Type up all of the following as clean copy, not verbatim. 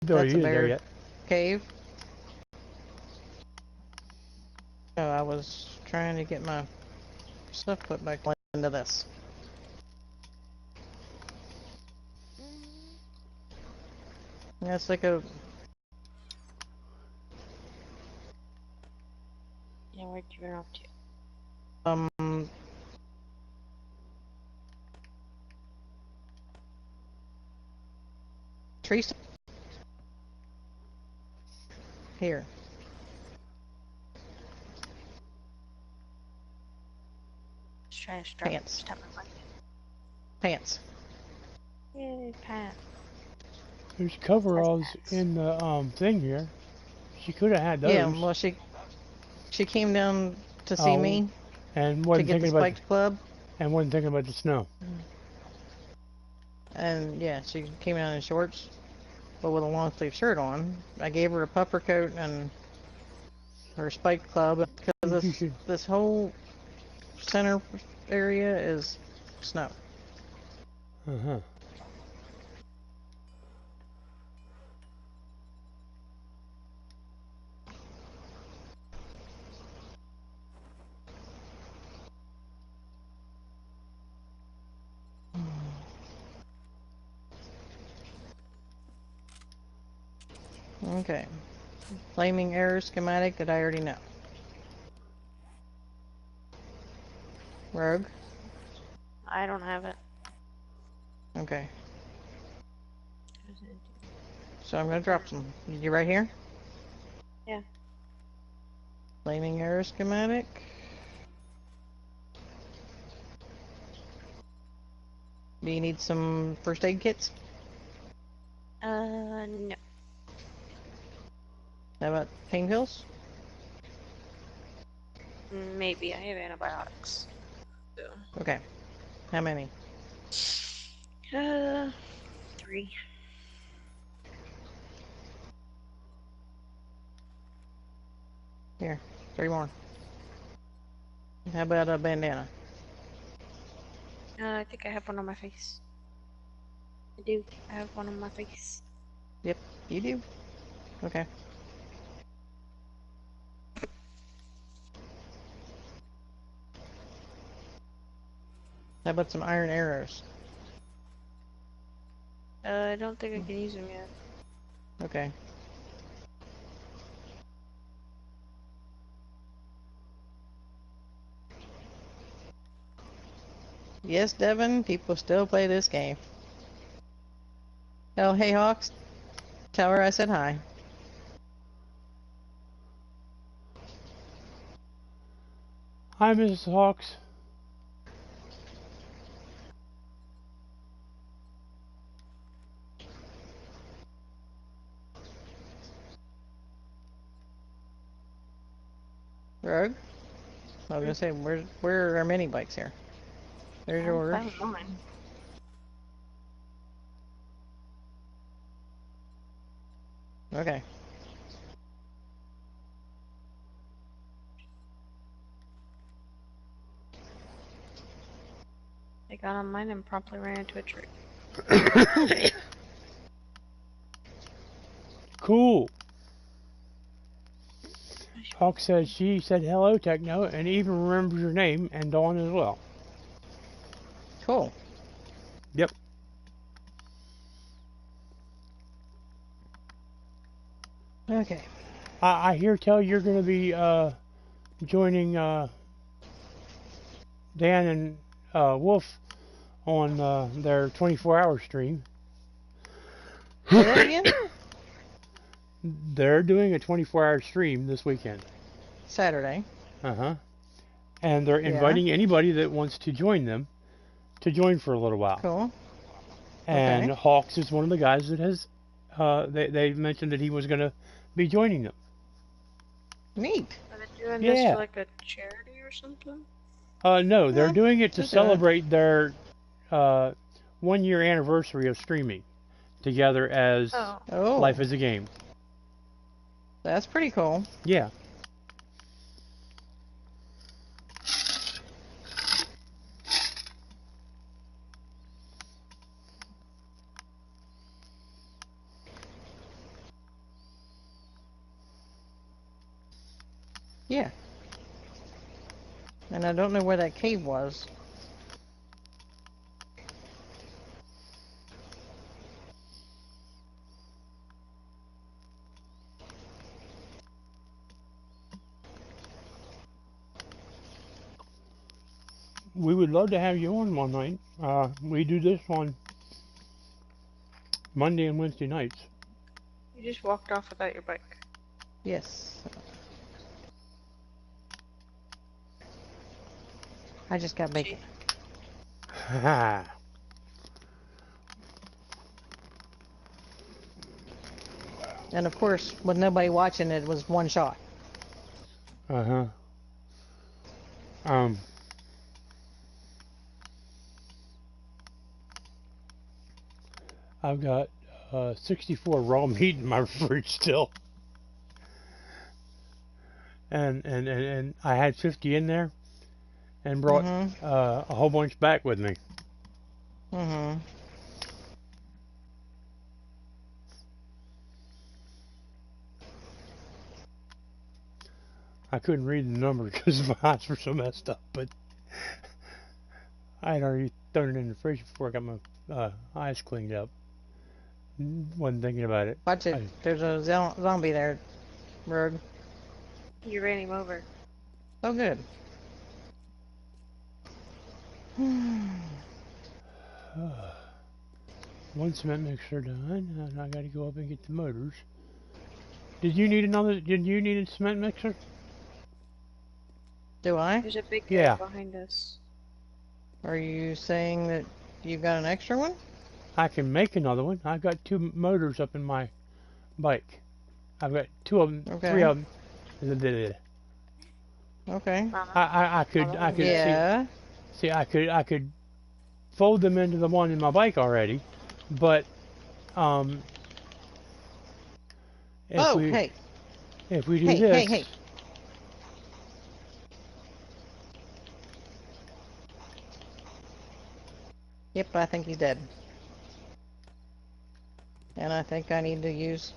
That's a bear cave. Oh, I was trying to get my stuff put back into this. Yeah, it's like a... Yeah, where'd you run off to? Tree here. Just trying to strap Pants. my Pants. Yay, pants. There's coveralls in the thing here. She could have had those. Yeah, well, she came down to see me. And wasn't to get thinking the spiked club. And wasn't thinking about the snow. And yeah, she came out in shorts, but with a long sleeve shirt on. I gave her a puffer coat and her spiked club because this whole center area is snow. Uh-huh. Okay. Flaming error schematic that I already know. Rogue? I don't have it. Okay. So I'm gonna drop some. You right here? Yeah. Flaming error schematic. Do you need some first aid kits? No. How about pain pills? Maybe. I have antibiotics. So. Okay. How many? 3. Here, 3 more. How about a bandana? I think I have one on my face. I do. I have one on my face. Yep, you do. Okay. How about some iron arrows? I don't think I can use them yet. Okay. Yes, Devin, people still play this game. Oh, hey, Hawks. Tell her I said hi. Hi, Mrs. Hawks. Rogue? I was gonna say, where are our mini bikes here? There's yours. Okay. I got on mine and promptly ran into a tree. Cool. Hawk said she said hello, Techno, and even remembers your name and Dawn as well. Cool. Yep. Okay. I hear tell you're going to be joining Dan and Wolf on their 24-hour stream. Say that again? They're doing a 24-hour stream this weekend. Saturday. Uh-huh. And they're inviting anybody that wants to join them to join for a little while. Cool. And Hawks is one of the guys that has, they mentioned that he was going to be joining them. Neat. Are they doing this for like a charity or something? No, they're doing it to celebrate their 1-year anniversary of streaming together as Life is a Game. That's pretty cool. Yeah. Yeah. And I don't know where that cave was. We would love to have you on one night. We do this on Monday and Wednesday nights. You just walked off without your bike. Yes. I just got bacon. And of course, with nobody watching, it was one shot. Uh-huh. I've got 64 raw meat in my fridge still. And I had 50 in there and brought a whole bunch back with me. Mm-hmm. I couldn't read the number because my eyes were so messed up, but I had already thrown it in the fridge before I got my eyes cleaned up. Wasn't thinking about it. Watch it. There's a zombie there, Rogue. You ran him over. Oh, good. One cement mixer done, and I gotta go up and get the motors. Did you need a cement mixer? Do I? There's a big guy behind us. Are you saying that you got an extra one? I can make another one. I've got 2 motors up in my bike. I've got 2 of them, 3 of them. Okay. I could yeah. see I could fold them into the one in my bike already, but if we do this. Hey. Yep, I think he's dead. And I think I need to use...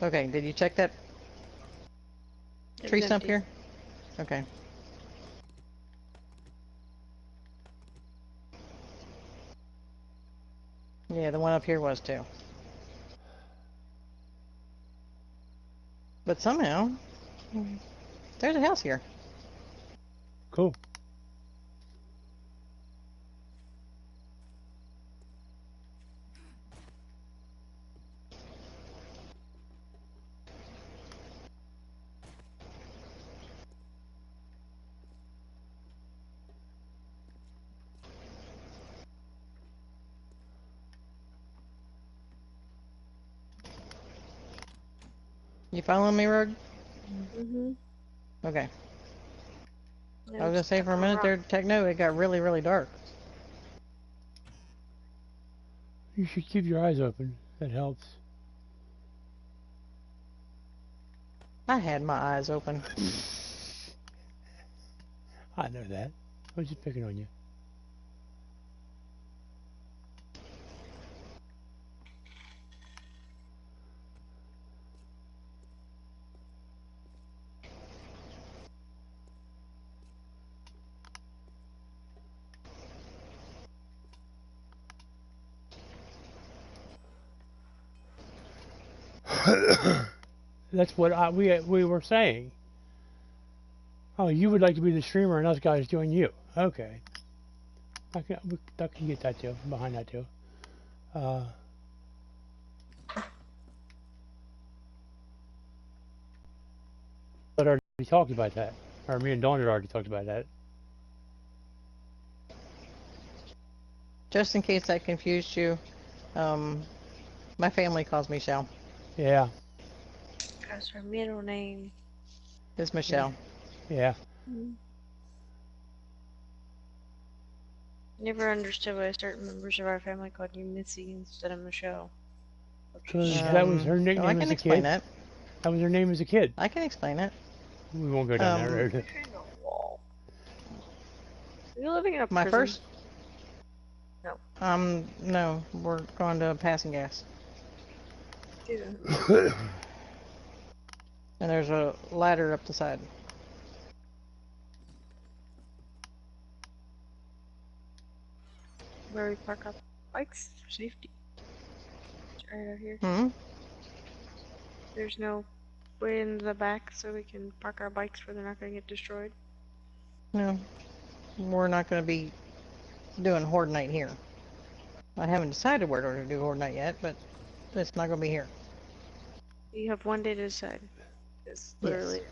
Okay, did you check that tree stump here? Okay. Yeah, the one up here was too. But somehow, there's a house here. Cool. You following me, Rogue? Mm-hmm. Okay. I was gonna say for a minute there, Techno, it got really, really dark. You should keep your eyes open. That helps. I had my eyes open. I know that. I was just picking on you. That's what we were saying. Oh, you would like to be the streamer and us guys doing you. Okay. I can get that too. Behind that too. But already talked about that. Or me and Dawn had already talked about that. Just in case that confused you, my family calls me Shell. Yeah. That's her middle name. It's Michelle. Yeah. Never understood why certain members of our family called you Missy instead of Michelle. Because that was her nickname I can as a explain kid. that. That was her name as a kid. I can explain it. We won't go down that road. Are you living in a prison? No, we're going to passing gas. Yeah. And there's a ladder up the side. Where we park our bikes for safety. It's right out here. Hmm? There's no way in the back so we can park our bikes where they're not going to get destroyed. No. We're not going to be doing Horde Night here. I haven't decided where to do Horde Night yet, but it's not going to be here. You have one day to decide. It's literally.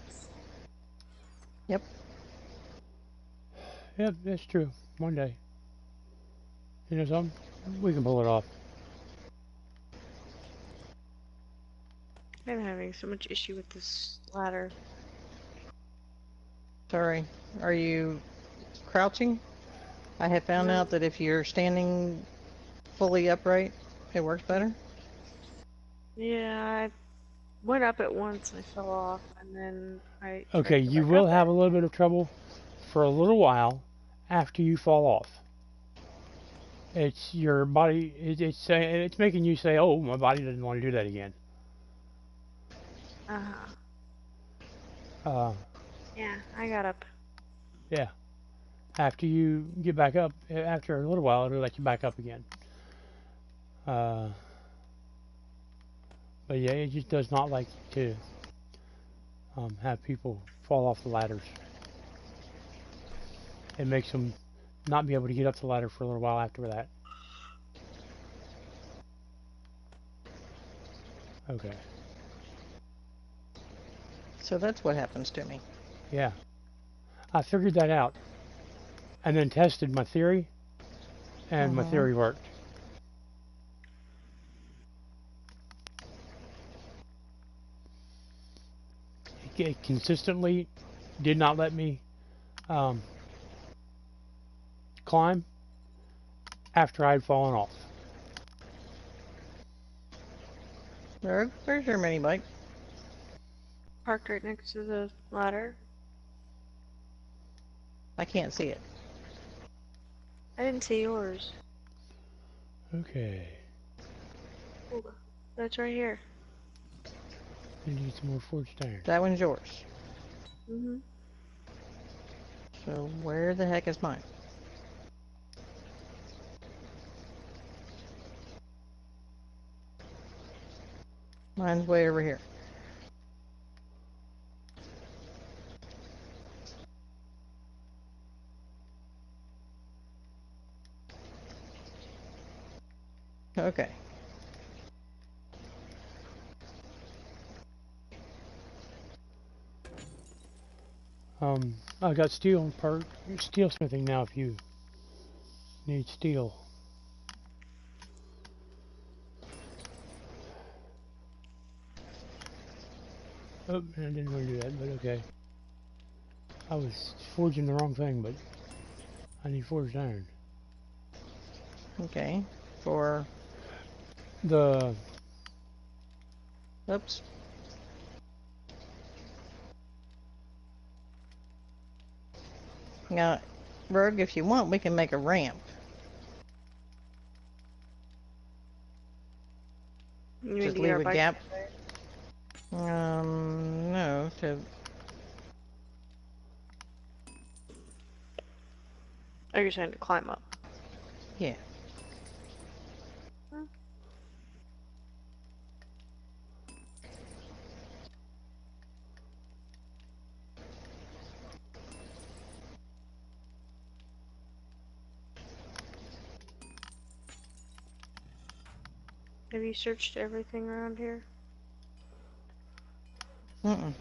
Yep. Yep, that's true. One day. You know something? We can pull it off. I'm having so much issue with this ladder. Sorry. Are you crouching? I have found No. out that if you're standing fully upright, it works better. Yeah, I went up it once and I fell off, and then I. Okay, you will have a little bit of trouble for a little while after you fall off. It's your body. It's making you say, "Oh, my body doesn't want to do that again." Yeah, I got up. Yeah. After you get back up, after a little while, it'll let you back up again. But yeah, it just does not like to have people fall off the ladders. It makes them not be able to get up the ladder for a little while after that. Okay. So that's what happens to me. Yeah. I figured that out. And then tested my theory. And my theory worked. It consistently did not let me climb after I'd fallen off. Rogue, where's your mini bike? Parked right next to the ladder. I can't see it. I didn't see yours. Okay. Ooh, that's right here. I need some more forged iron. That one's yours. Mm-hmm. So where the heck is mine? Mine's way over here. Okay. I got steel smithing now if you need steel. Oh, I didn't want to do that, but okay. I was forging the wrong thing, but I need forged iron. Okay. For... The... Oops. Now, Rogue, if you want, we can make a ramp. You need Just to get leave our a bikes gap. there. No, to... Oh, you're saying to climb up. Yeah. Have you searched everything around here? Mm-mm.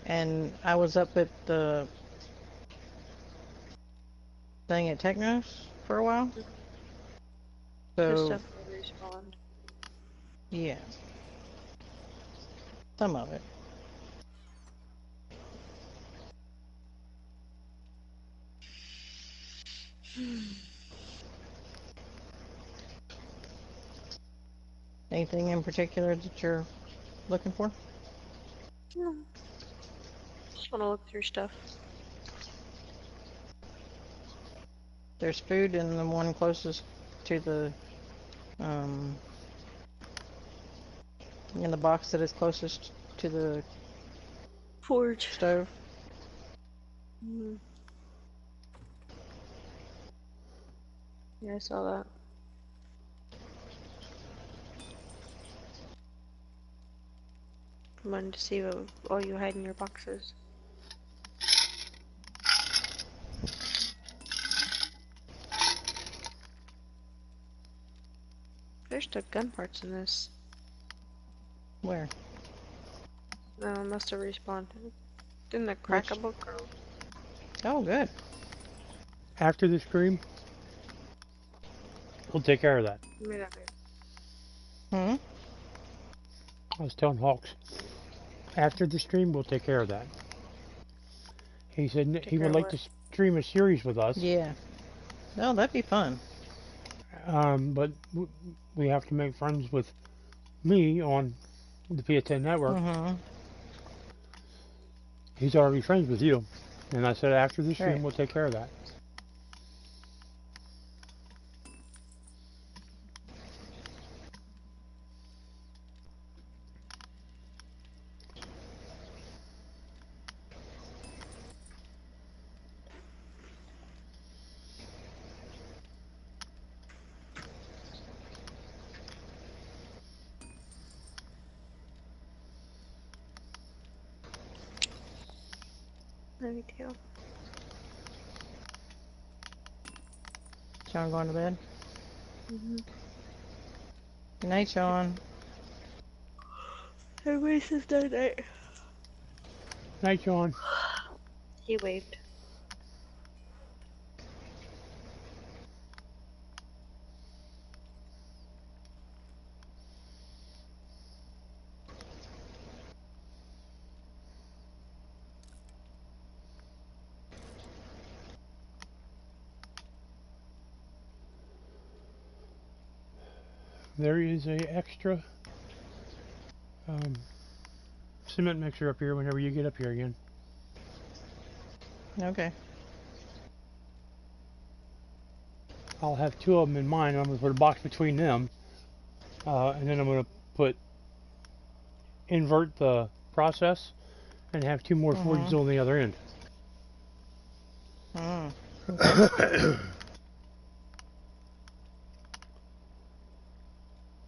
And I was up at the thing at Technos for a while. The So stuff will respawn. Yeah. Some of it. Anything in particular that you're looking for? No. Just want to look through stuff. There's food in the one closest to the, in the box that is closest to the Forge. stove. Mm. Yeah, I saw that. I wanted to see what all you had in your boxes. There's the gun parts in this. Where? No, it must have respawned. Didn't it crack a book? Or... Oh, good. After the stream, we'll take care of that. Made that Hmm? I was telling Hawks, after the stream, we'll take care of that. He said he would like to stream a series with us. Yeah. No, that'd be fun. But we have to make friends with me on the PSN network. Mm-hmm. He's already friends with you. And I said after the stream, Right. we'll take care of that. No big deal. Sean going to bed? Mm-hmm. Good night, Sean. Everybody says night night. Night, John. He waved. There is a extra cement mixer up here whenever you get up here again. Okay. I'll have two of them in mind. I'm going to put a box between them. And then I'm going to invert the process and have two more forges on the other end. Mm.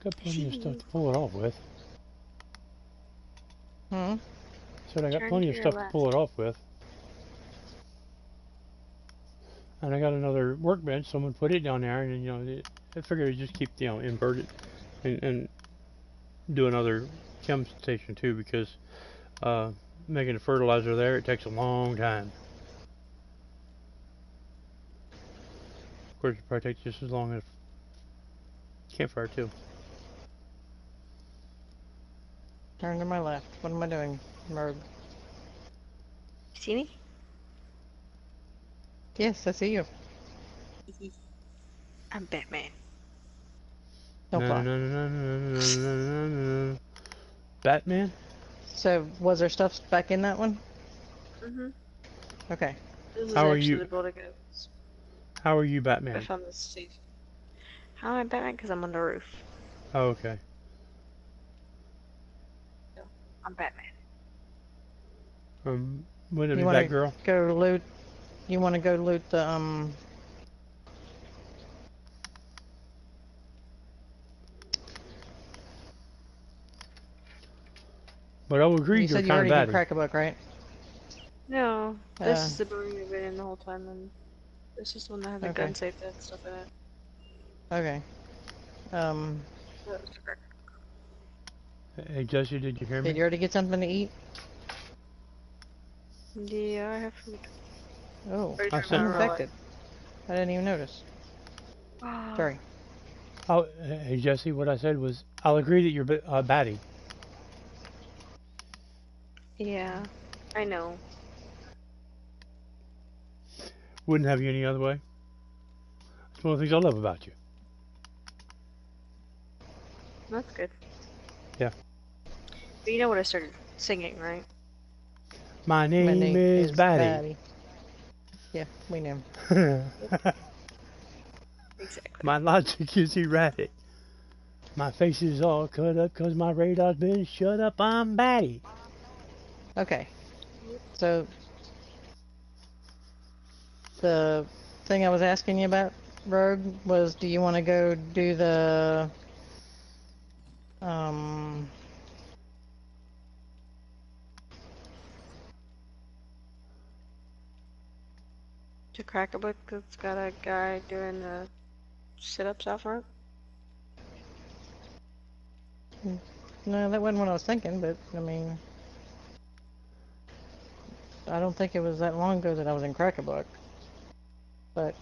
Got plenty of stuff to pull it off with. Hmm? Said I got Turn plenty to of your stuff to left. pull it off with. And I got another workbench. Someone put it down there, and I figured I'd just keep invert it and do another chem station too, because making the fertilizer there, it takes a long time. Of course, it probably takes just as long as campfire too. Turn to my left. What am I doing, Rogue? See me? Yes, I see you. I'm Batman. Don't fly. No. Batman? So, was there stuff back in that one? Mm-hmm. Okay. This is How are actually you? the building goes. How are you, I Batman? found this station. How am I Batman? Because I'm on the roof. Oh, okay. I'm Batman. Wouldn't it You be want Batgirl? to go loot? You want to go loot the But I'll agree You you're said you kind already of did batty. crack a book, right? No, this is the building we've been in the whole time, and this is the one that had the Okay. gun safe and stuff in it. Okay. That was the correct. Hey Jesse, did you hear me? Did you already get something to eat? Yeah, I have food. Oh, Are you I talking said- I'm about infected. I didn't even notice. Rolex? Sorry. Oh, hey Jesse, what I said was, I'll agree that you're batty. Yeah, I know. Wouldn't have you any other way. It's one of the things I love about you. That's good. Yeah. But you know what I started singing, right? My name is Batty. Yeah, we know. Exactly. My logic is erratic. My face is all cut up 'cause my radar's been shut up. I'm Batty. Okay. So, the thing I was asking you about, Rogue, was do you want to go do the, To crack a book that's got a guy doing the sit-ups out front? no, that wasn't what I was thinking, but, I mean, I don't think it was that long ago that I was in Crack-a-Buck. But,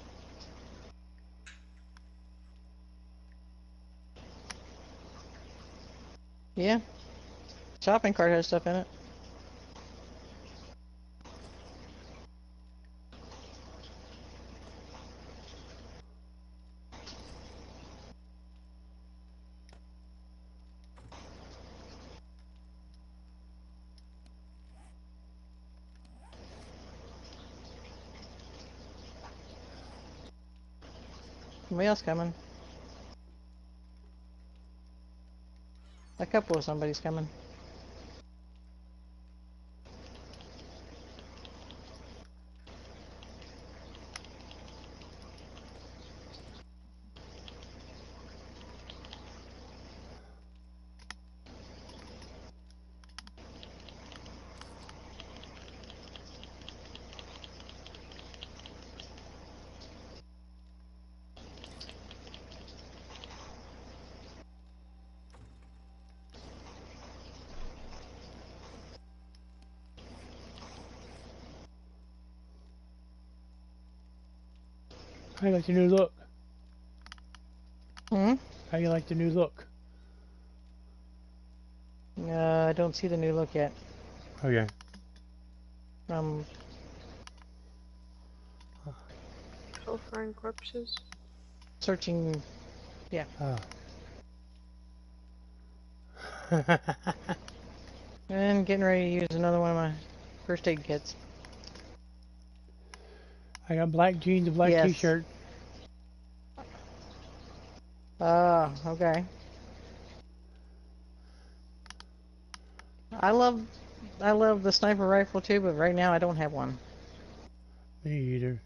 yeah, shopping cart has stuff in it. Somebody else coming. A couple of somebody's coming. How you like the new look? Hmm? How you like the new look? I don't see the new look yet. Okay. Pilfering corpses? Searching, yeah. Oh. And getting ready to use another one of my first aid kits. I got black jeans, a black Yes. t-shirt. Okay. I love the sniper rifle too, but right now I don't have one. Me either.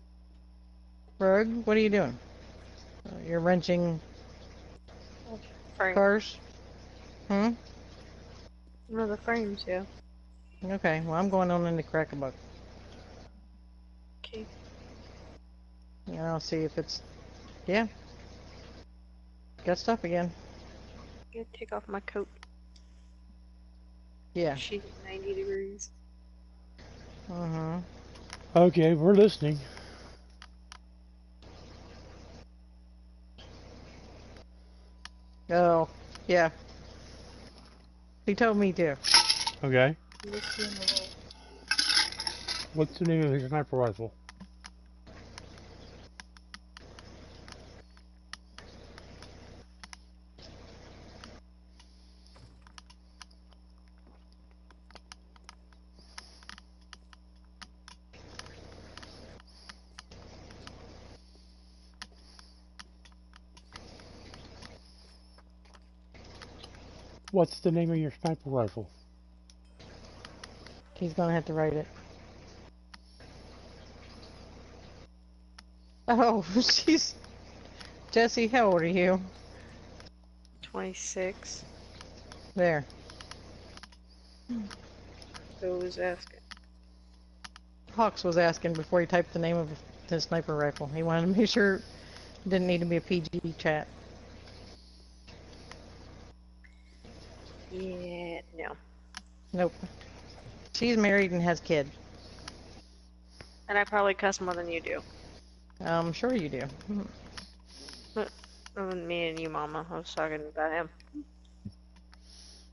Rogue, what are you doing? You're wrenching Frame. cars? Hmm? No, the frames, yeah. Okay, well I'm going on into Crack-a-Buck. Okay. And I'll see if it's... Yeah. Got stuff again. I'm gonna take off my coat. Yeah. She's 90 degrees. Uh-huh. Okay, we're listening. Oh, yeah. He told me to. Okay. Listening a little. What's the name of your sniper rifle? What's the name of your sniper rifle? He's gonna have to write it. Oh, she's... Jesse, how old are you? 26. There. Who was asking? Hawks was asking before he typed the name of his sniper rifle. He wanted to make sure it didn't need to be a PG chat. Yeah, no. Nope. She's married and has kid. And I probably cuss more than you do. I'm sure you do. That wasn't me and you, Mama. I was talking about him.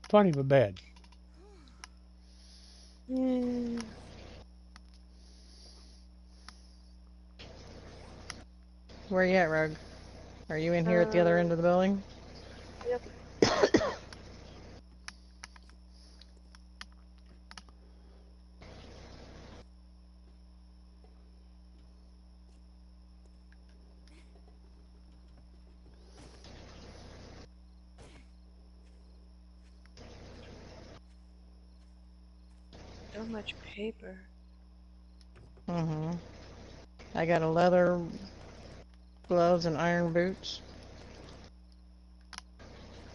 Funny but bad. Yeah. Where you at, Rogue? Are you in here at the other end of the building? Yep. So much paper. Mm-hmm. I got a leather gloves and iron boots.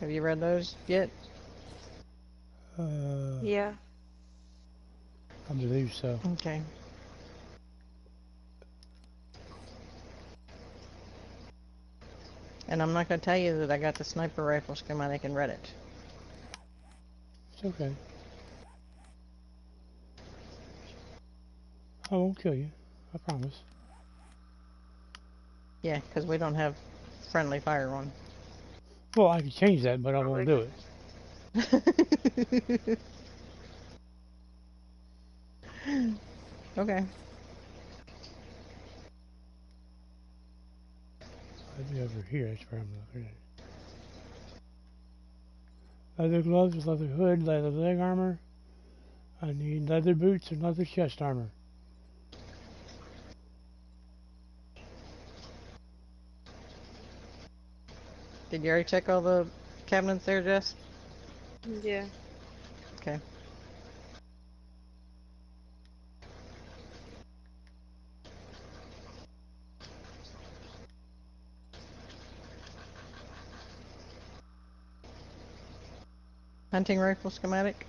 Have you read those yet? Yeah. I believe so. Okay. And I'm not going to tell you that I got the sniper rifle schematic in Reddit. It's okay. I won't kill you. I promise. Yeah, because we don't have friendly fire on. Well, I can change that, but I won't do it. Okay. I'll be over here. That's where I'm looking at. Leather gloves with leather hood, leather leg armor. I need leather boots and leather chest armor. Did you already check all the cabinets there, Jess? Yeah. Okay. Hunting rifle schematic?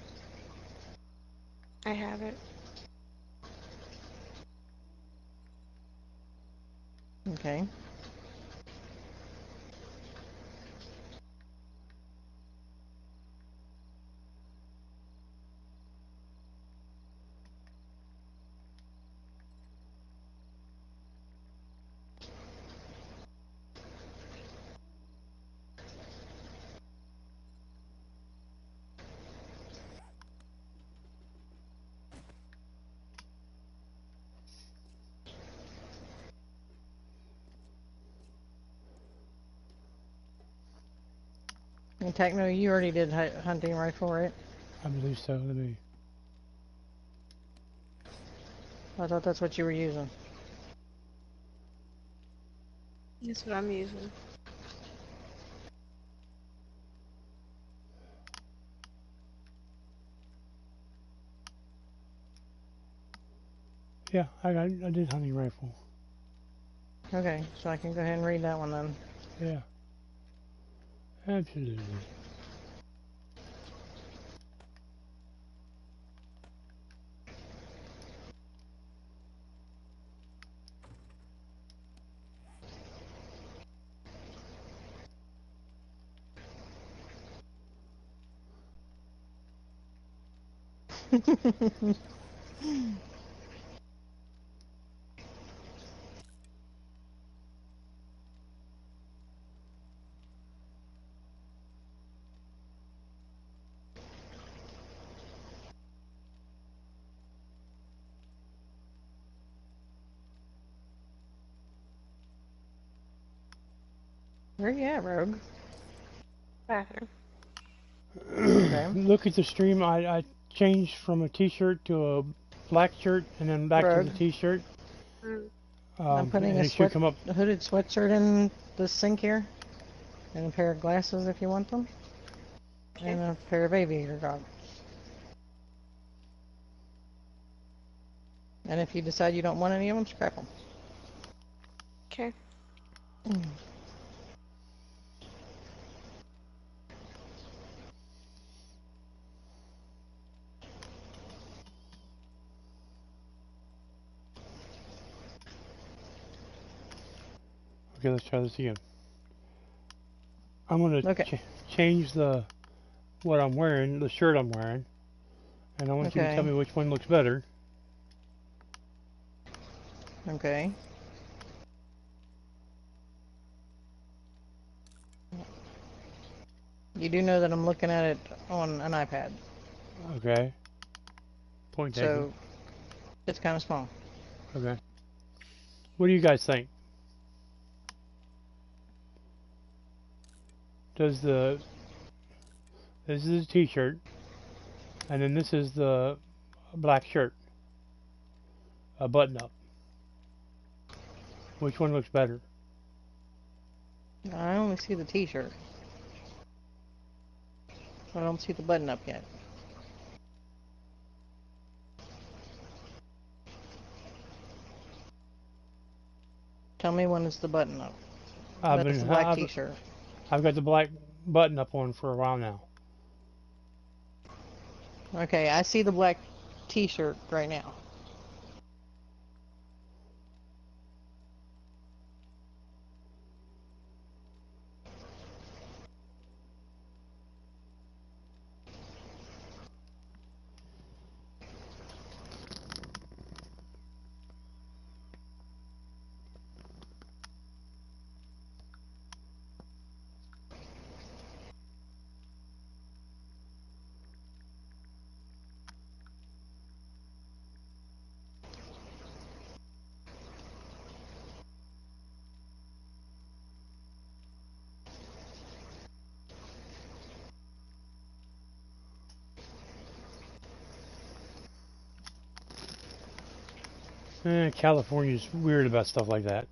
I have it. Okay. And Tekno, you already did hunting rifle, right? I believe so. Let me. I thought that's what you were using. That's what I'm using. Yeah, I did hunting rifle. Okay, so I can go ahead and read that one then. Yeah. Absolutely. Where you at, Rogue? Bathroom. Okay. Look at the stream. I changed from a t-shirt to a black shirt and then back to Rogue. the t-shirt. Mm. I'm putting and a it should come up. hooded sweatshirt in the sink here. And a pair of glasses if you want them. Okay. And a pair of aviator goggles. And if you decide you don't want any of them, scrap them. Okay. Okay, let's try this again. I'm gonna Okay. change what I'm wearing, the shirt I'm wearing, and I want you to tell Okay. me which one looks better. Okay. you do know that I'm looking at it on an iPad. Okay. Point taken. So, it's kind of small. Okay. What do you guys think? This is a t-shirt, and then this is the black shirt, a button-up. Which one looks better? I only see the t-shirt. I don't see the button up yet. Tell me when it's the button up. That's the black t-shirt. I've got the black button up on for a while now. Okay, I see the black t-shirt right now. California's weird about stuff like that.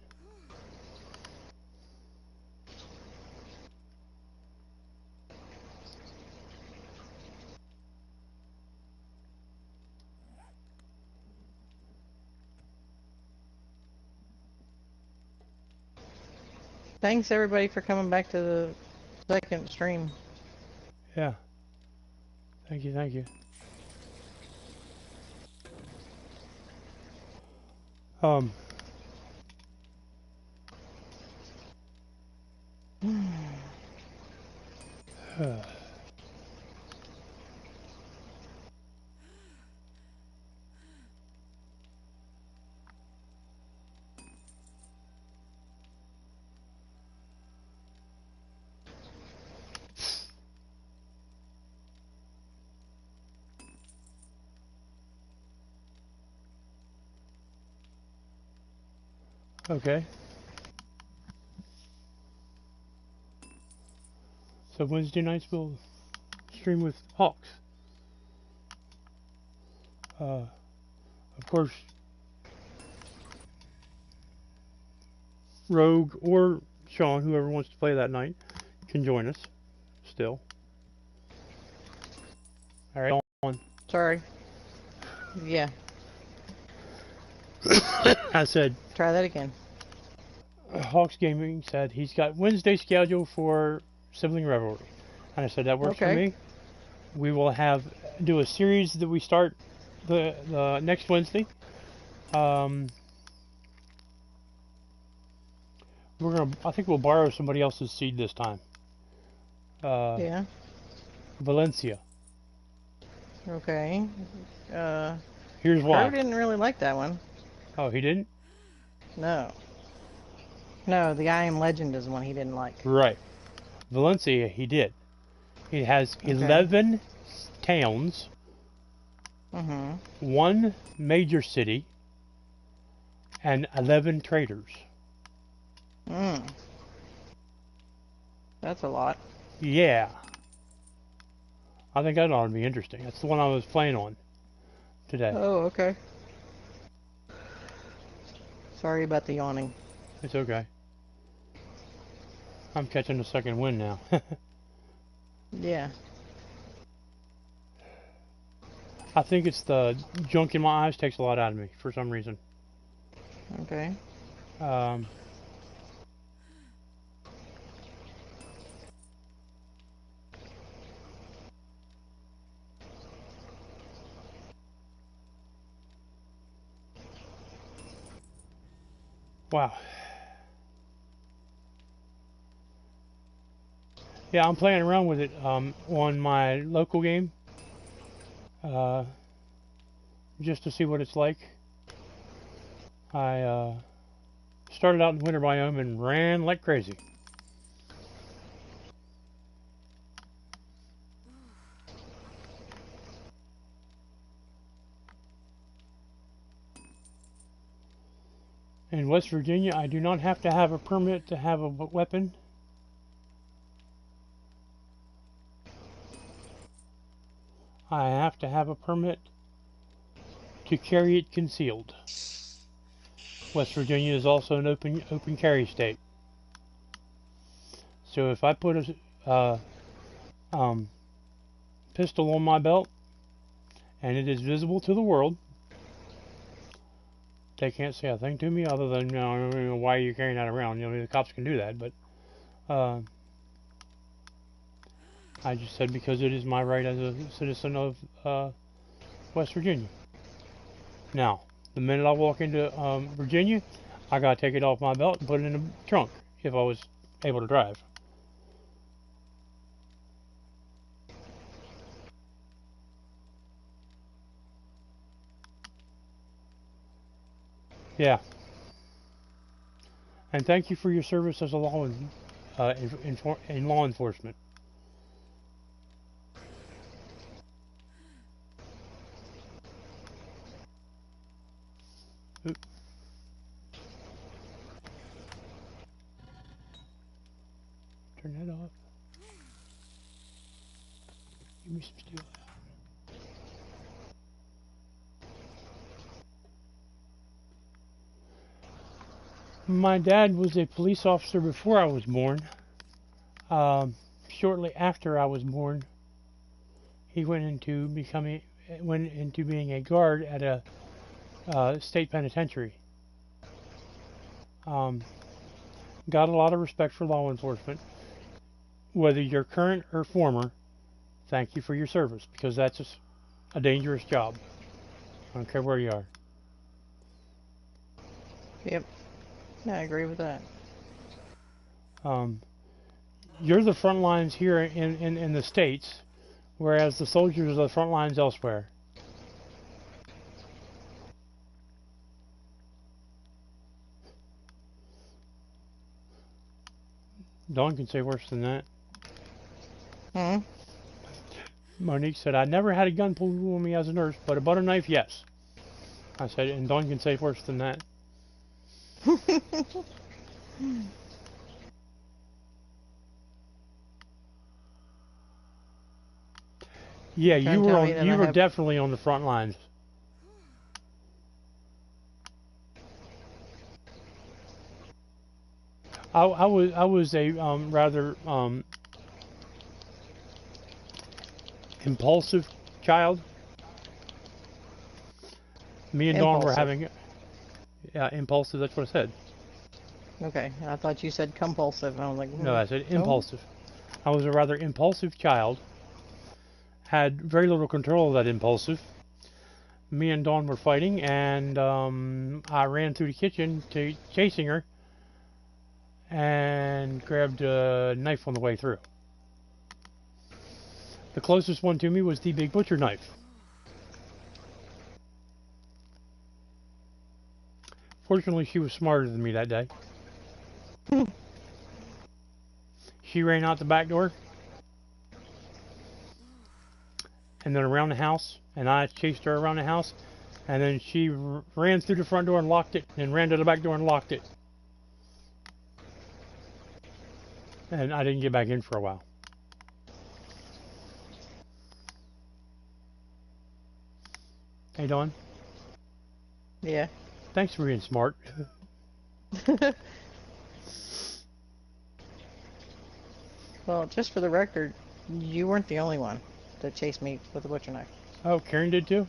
Thanks everybody for coming back to the second stream. Yeah. Thank you, thank you. Okay. So Wednesday nights we'll stream with Hawks. Of course, Rogue or Sean, whoever wants to play that night, can join us still. Alright, on. Sorry. Yeah. I said, Try that again. Hawks Gaming said he's got Wednesday scheduled for Sibling Revelry. And I said, that works for me. We will do a series that we start the next Wednesday. I think we'll borrow somebody else's seed this time. Yeah. Valencia. Okay. Here's why. I didn't really like that one. Oh, he didn't? No. No, the I Am Legend is the one he didn't like. Right. Valencia, he did. He has 11 towns, 1 major city, and 11 traders. That's a lot. Yeah. I think that ought to be interesting. That's the one I was playing on today. Oh, okay. Sorry about the yawning. It's okay. I'm catching the second wind now. Yeah. I think it's the junk in my eyes takes a lot out of me for some reason. Okay. Wow. Yeah, I'm playing around with it on my local game, just to see what it's like. I started out in the winter biome and ran like crazy. In West Virginia, I do not have to have a permit to have a weapon. I have to have a permit to carry it concealed. West Virginia is also an open carry state. So if I put a pistol on my belt and it is visible to the world, they can't say a thing to me other than, I don't know why you're carrying that around. The cops can do that, but I just said because it is my right as a citizen of West Virginia. Now, the minute I walk into Virginia, I gotta take it off my belt and put it in the trunk if I was able to drive. Yeah. And thank you for your service as a law in law enforcement. Oop. Turn that off. Give me some steel. My dad was a police officer before I was born. Shortly after I was born, he went into being a guard at a state penitentiary. Got a lot of respect for law enforcement. Whether you're current or former, thank you for your service, because that's a dangerous job. I don't care where you are. Yep. Yeah, I agree with that. You're the front lines here in the States, whereas the soldiers are the front lines elsewhere. Dawn can say worse than that. Hmm? Monique said, I never had a gun pulled on me as a nurse, but a butter knife, yes. I said, and Dawn can say worse than that. Yeah, you were definitely on the front lines. I was a rather impulsive child. Me and Dawn were having impulsive. That's what I said. Okay, I thought you said compulsive, and I was like, no, I said impulsive. I was a rather impulsive child. Had very little control of that impulsive. Me and Dawn were fighting, and I ran through the kitchen chasing her, and grabbed a knife on the way through. The closest one to me was the big butcher knife. Fortunately, she was smarter than me that day. She ran out the back door, and then around the house, and I chased her around the house, and then she ran through the front door and locked it, and ran to the back door and locked it. And I didn't get back in for a while. Hey, Dawn? Yeah. Thanks for being smart. Well, just for the record, you weren't the only one that chased me with a butcher knife. Oh, Karen did too?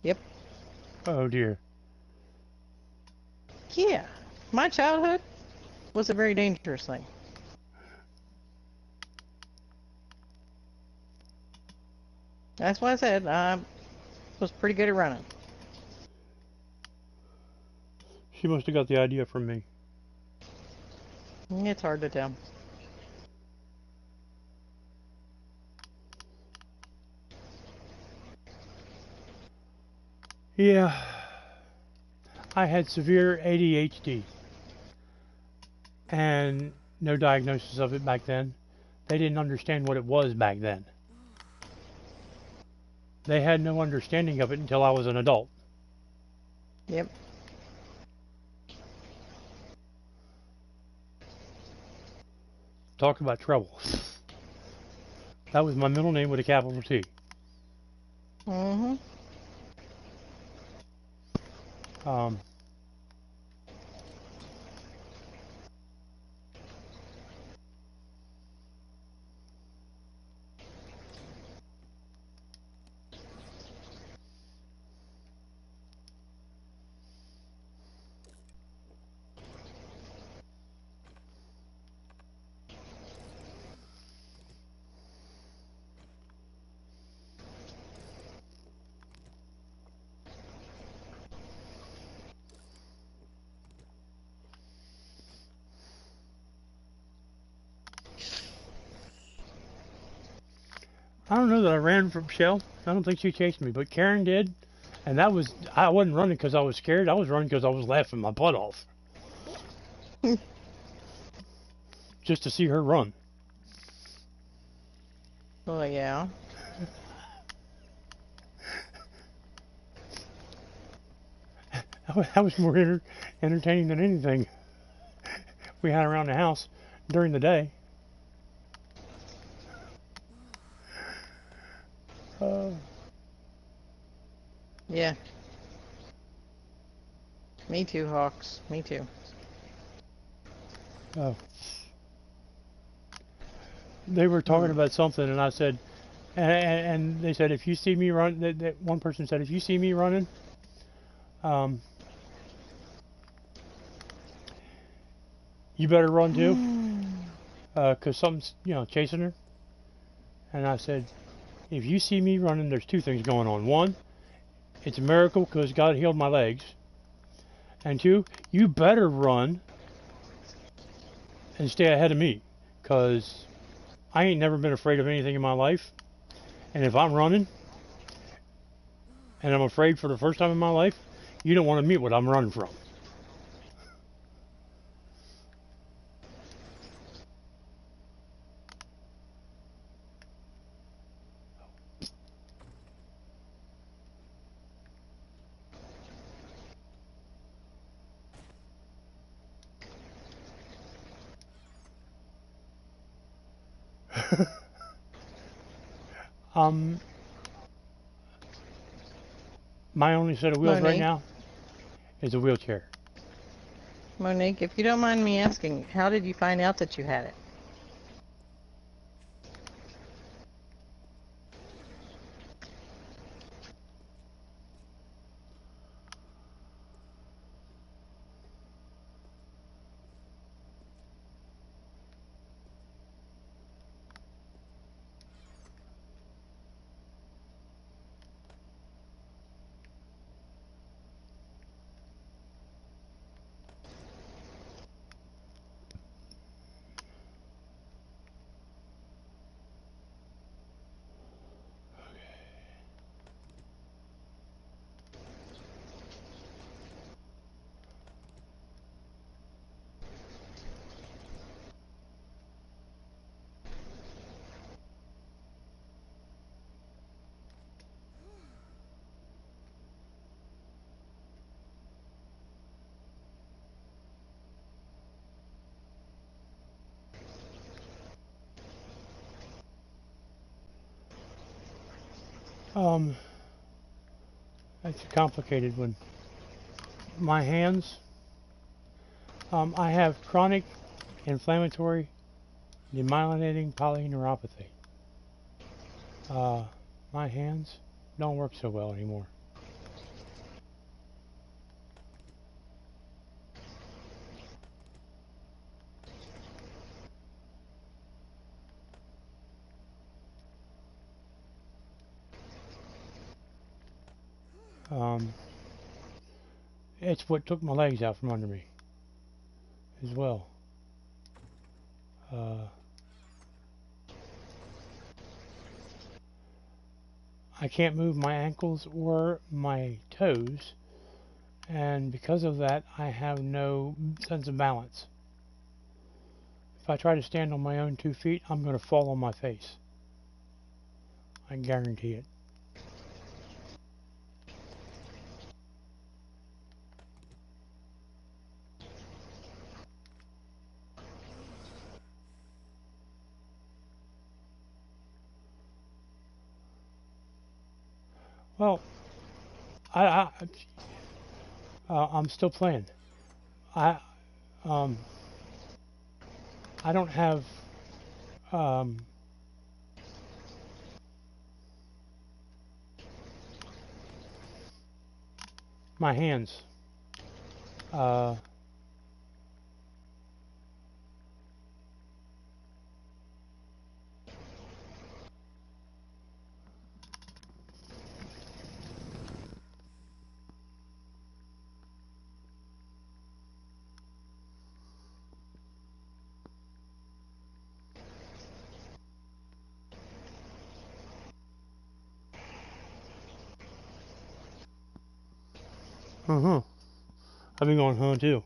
Yep. Oh, dear. Yeah. My childhood was a very dangerous thing. That's why I said I was pretty good at running. She must have got the idea from me. It's hard to tell. Yeah. I had severe ADHD. And no diagnosis of it back then. They didn't understand what it was back then. They had no understanding of it until I was an adult. Yep. talk about trouble. That was my middle name with a capital T. Mm-hmm. I don't know that I ran from Shell. I don't think she chased me, but Karen did. And that was, I wasn't running because I was scared. I was running because I was laughing my butt off. Just to see her run. Oh, yeah. That was more entertaining than anything we had around the house during the day. Yeah. Me too, Hawks. Me too. Oh. They were talking about something, and I said, and they said, if you see me run, that one person said, if you see me running, you better run too, because something's, chasing her. And I said, if you see me running, there's two things going on. One, it's a miracle because God healed my legs. And two, you better run and stay ahead of me, because I ain't never been afraid of anything in my life. And if I'm running and I'm afraid for the first time in my life, you don't want to meet what I'm running from. My only set of wheels right Monique? now is a wheelchair. Monique, if you don't mind me asking, how did you find out that you had it? It's a complicated one. My hands, I have chronic inflammatory demyelinating polyneuropathy. My hands don't work so well anymore. It's what took my legs out from under me as well. I can't move my ankles or my toes, and because of that, I have no sense of balance. If I try to stand on my own 2 feet, I'm going to fall on my face. I guarantee it. Well, I'm still playing. I don't have my hands. I've been going home too.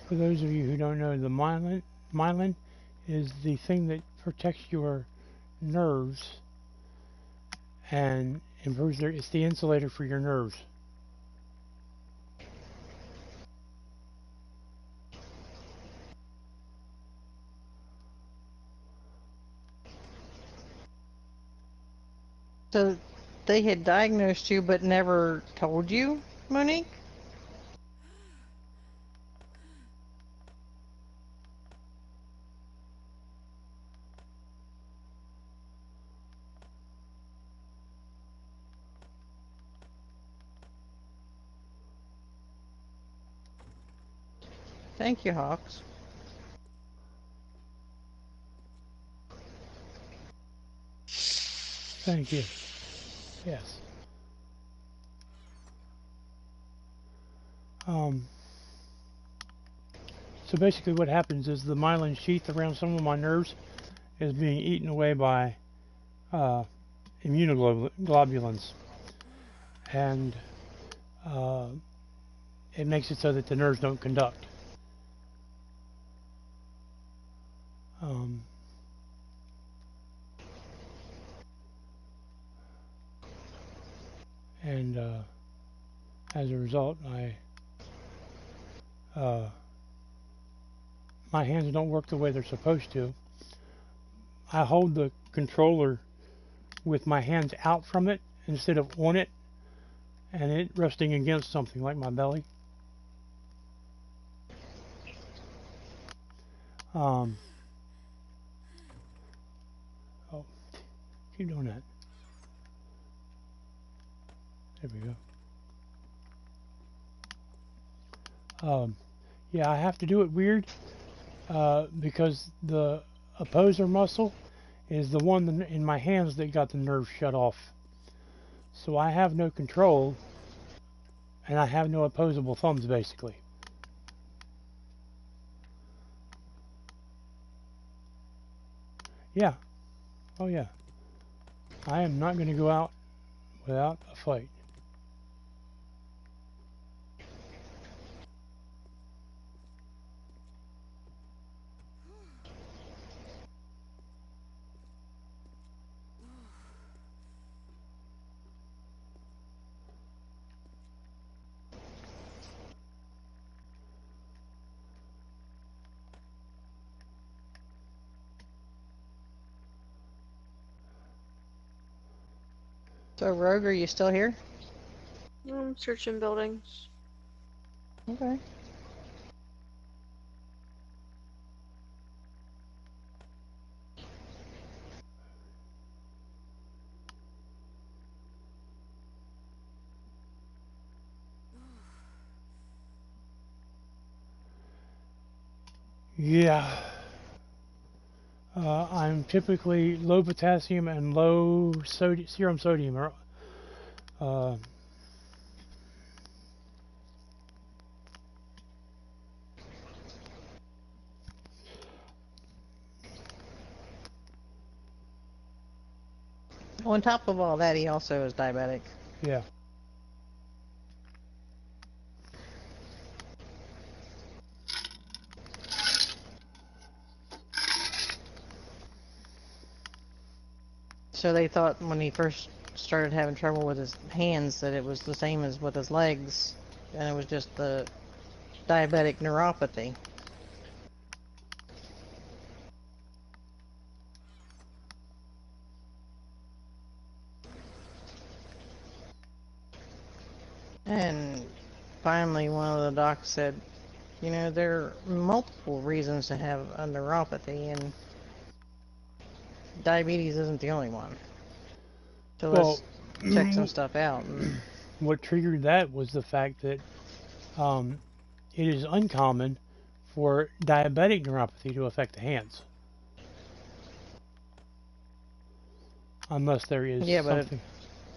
For those of you who don't know, the myelin is the thing that protects your nerves and improves it's the insulator for your nerves. So they had diagnosed you but never told you, Monique? Thank you, Hawks. Thank you. Yes. So basically what happens is the myelin sheath around some of my nerves is being eaten away by immunoglobulins. And it makes it so that the nerves don't conduct. And as a result, my hands don't work the way they're supposed to. I hold the controller with my hands out from it instead of on it, and it resting against something like my belly. Oh, keep doing that. There we go. Yeah, I have to do it weird because the opposer muscle is the one in my hands that got the nerve shut off. So I have no control, and I have no opposable thumbs, basically. Yeah. Oh, yeah. I am not going to go out without a fight. So, Rogue, are you still here? I'm searching buildings. Okay. Yeah. I'm typically low potassium and low serum sodium. On top of all that, he also is diabetic. Yeah. So they thought when he first started having trouble with his hands that it was the same as with his legs, and it was just the diabetic neuropathy. And finally one of the docs said, you know, there are multiple reasons to have a neuropathy, and diabetes isn't the only one. So let's check some stuff out. And what triggered that was the fact that it is uncommon for diabetic neuropathy to affect the hands. Unless there is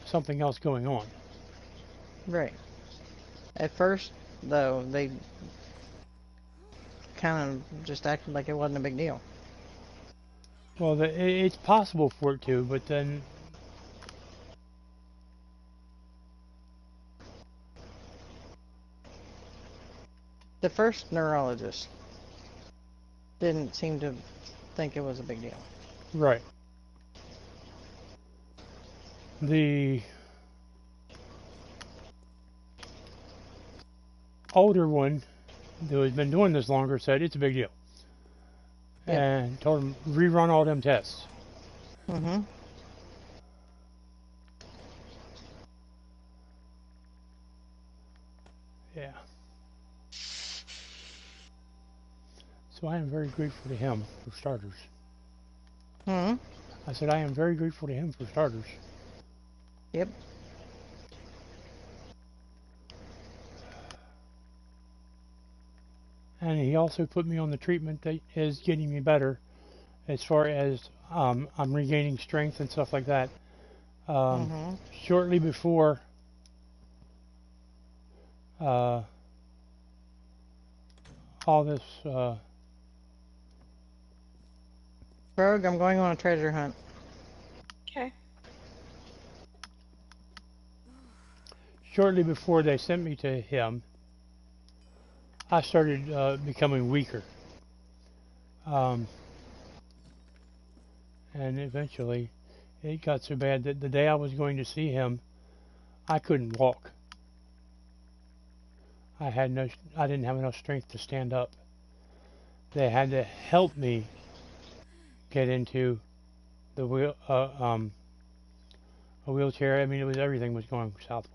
something else going on. right. At first, though, they kind of just acted like it wasn't a big deal. Well, it's possible for it to, but then The first neurologist didn't seem to think it was a big deal. right. The older one, who has been doing this longer, said it's a big deal. Yep. And told him rerun all them tests. Mm-hmm. Yeah. So I am very grateful to him for starters. Hmm. I said I am very grateful to him for starters. Yep. And he also put me on the treatment that is getting me better as far as I'm regaining strength and stuff like that. Shortly before all this Rogue, I'm going on a treasure hunt. Okay. shortly before they sent me to him, I started becoming weaker. And eventually it got so bad that the day I was going to see him, I couldn't walk. I didn't have enough strength to stand up. They had to help me get into the a wheelchair. I mean, everything was going south.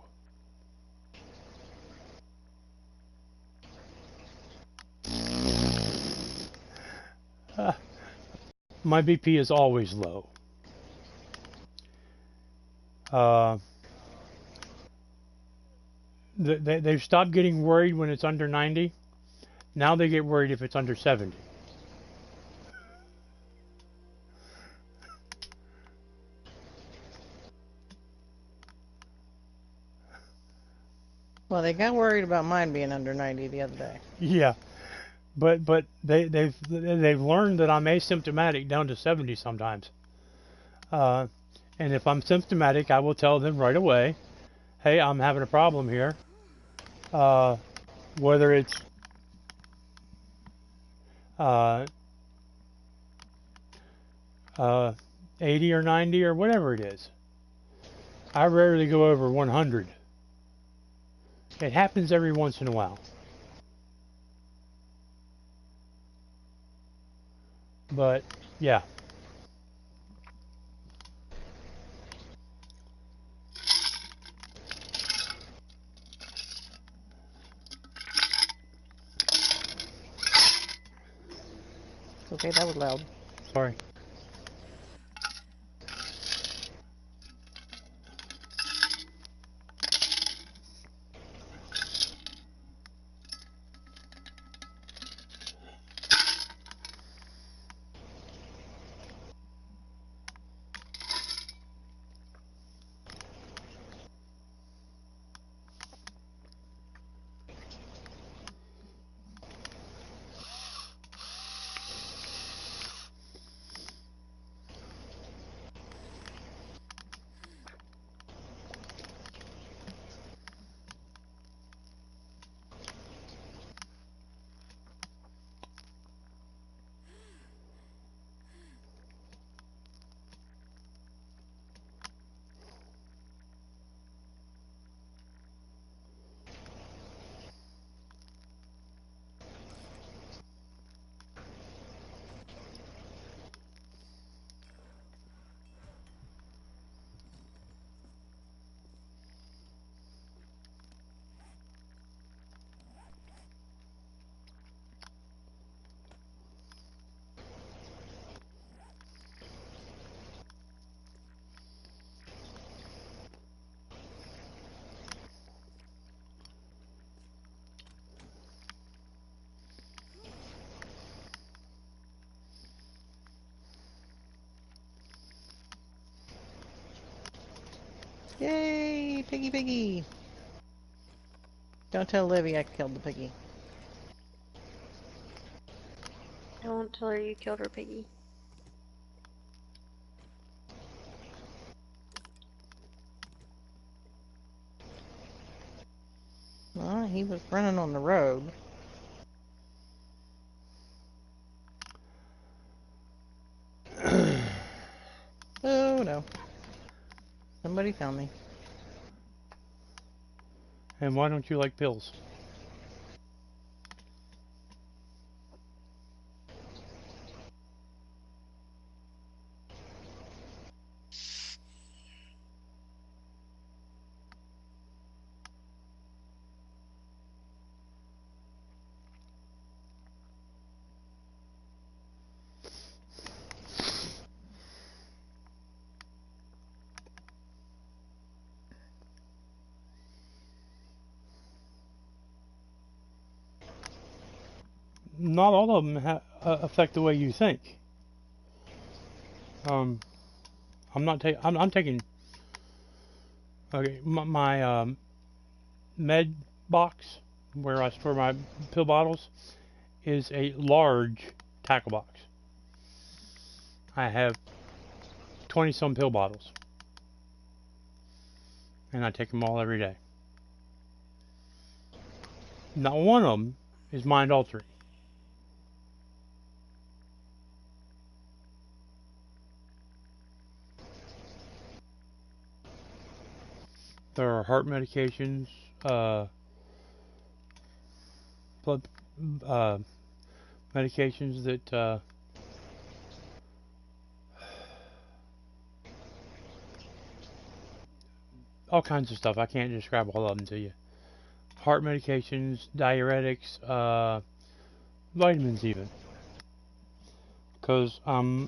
My BP is always low. They've stopped getting worried when it's under 90. Now they get worried if it's under 70. Well, they got worried about mine being under 90 the other day. Yeah, but they've learned that I'm asymptomatic down to 70 sometimes. And if I'm symptomatic, I will tell them right away, hey, I'm having a problem here. Whether it's 80 or 90 or whatever it is. I rarely go over 100. It happens every once in a while. But, yeah. Okay, that was loud. Sorry. Yay! Piggy piggy! Don't tell Livy I killed the piggy. Don't tell her you killed her piggy. Well, he was running on the road. Oh no. Somebody found me. And why don't you like pills? Not all of them affect the way you think. I'm taking. Okay, my med box where I store my pill bottles is a large tackle box. I have 20 some pill bottles, and I take them all every day. Not one of them is mind altering. There are heart medications, blood medications that all kinds of stuff. I can't describe all of them to you. Heart medications, diuretics, vitamins even. Because I'm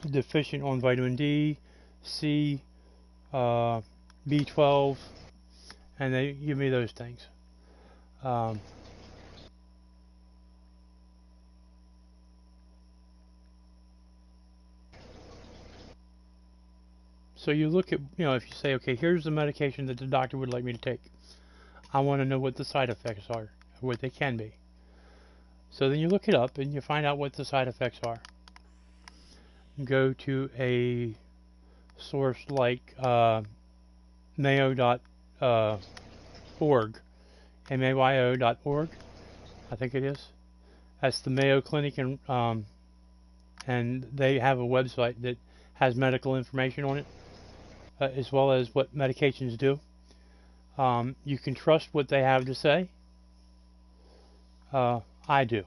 deficient on vitamin D, C, B12, and they give me those things. So you look at, if you say, okay, here's the medication that the doctor would like me to take. I want to know what the side effects are, or what they can be. So then you look it up and you find out what the side effects are. Go to a source like mayo.org, mayo.org, I think it is. That's the Mayo Clinic, and they have a website that has medical information on it, as well as what medications do. You can trust what they have to say. I do.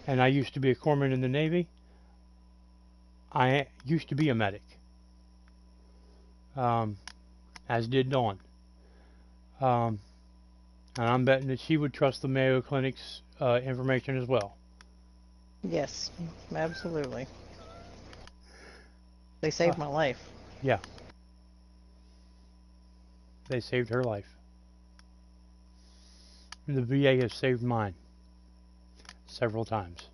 And I used to be a corpsman in the Navy. I used to be a medic. As did Dawn. And I'm betting that she would trust the Mayo Clinic's information as well. Yes, absolutely. They saved my life. Yeah. They saved her life. The VA has saved mine several times.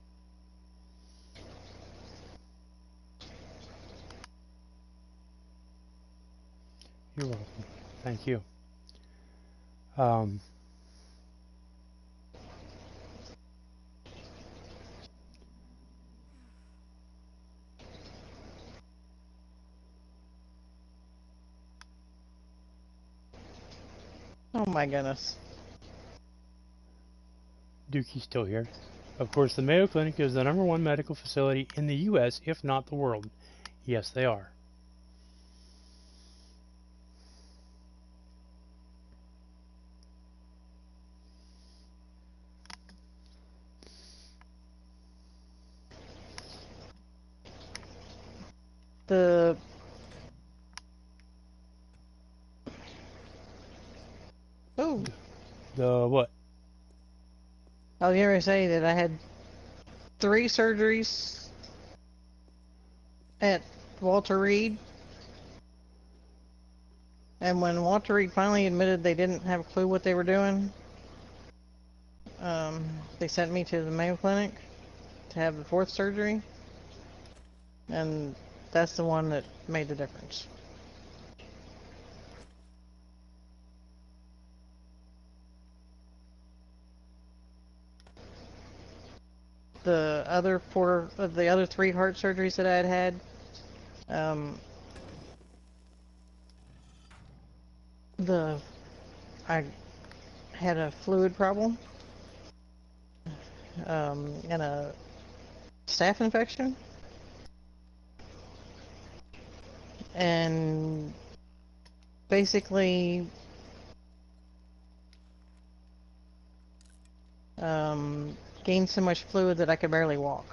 You're welcome. Thank you. Oh my goodness. Dookie's still here. Of course, the Mayo Clinic is the #1 medical facility in the U.S., if not the world. Yes, they are. The The what? I was going to say that I had 3 surgeries at Walter Reed. And when Walter Reed finally admitted they didn't have a clue what they were doing, they sent me to the Mayo Clinic to have the 4th surgery. And that's the one that made the difference. the other three heart surgeries that I had I had a fluid problem and a staph infection, and basically gained so much fluid that I could barely walk,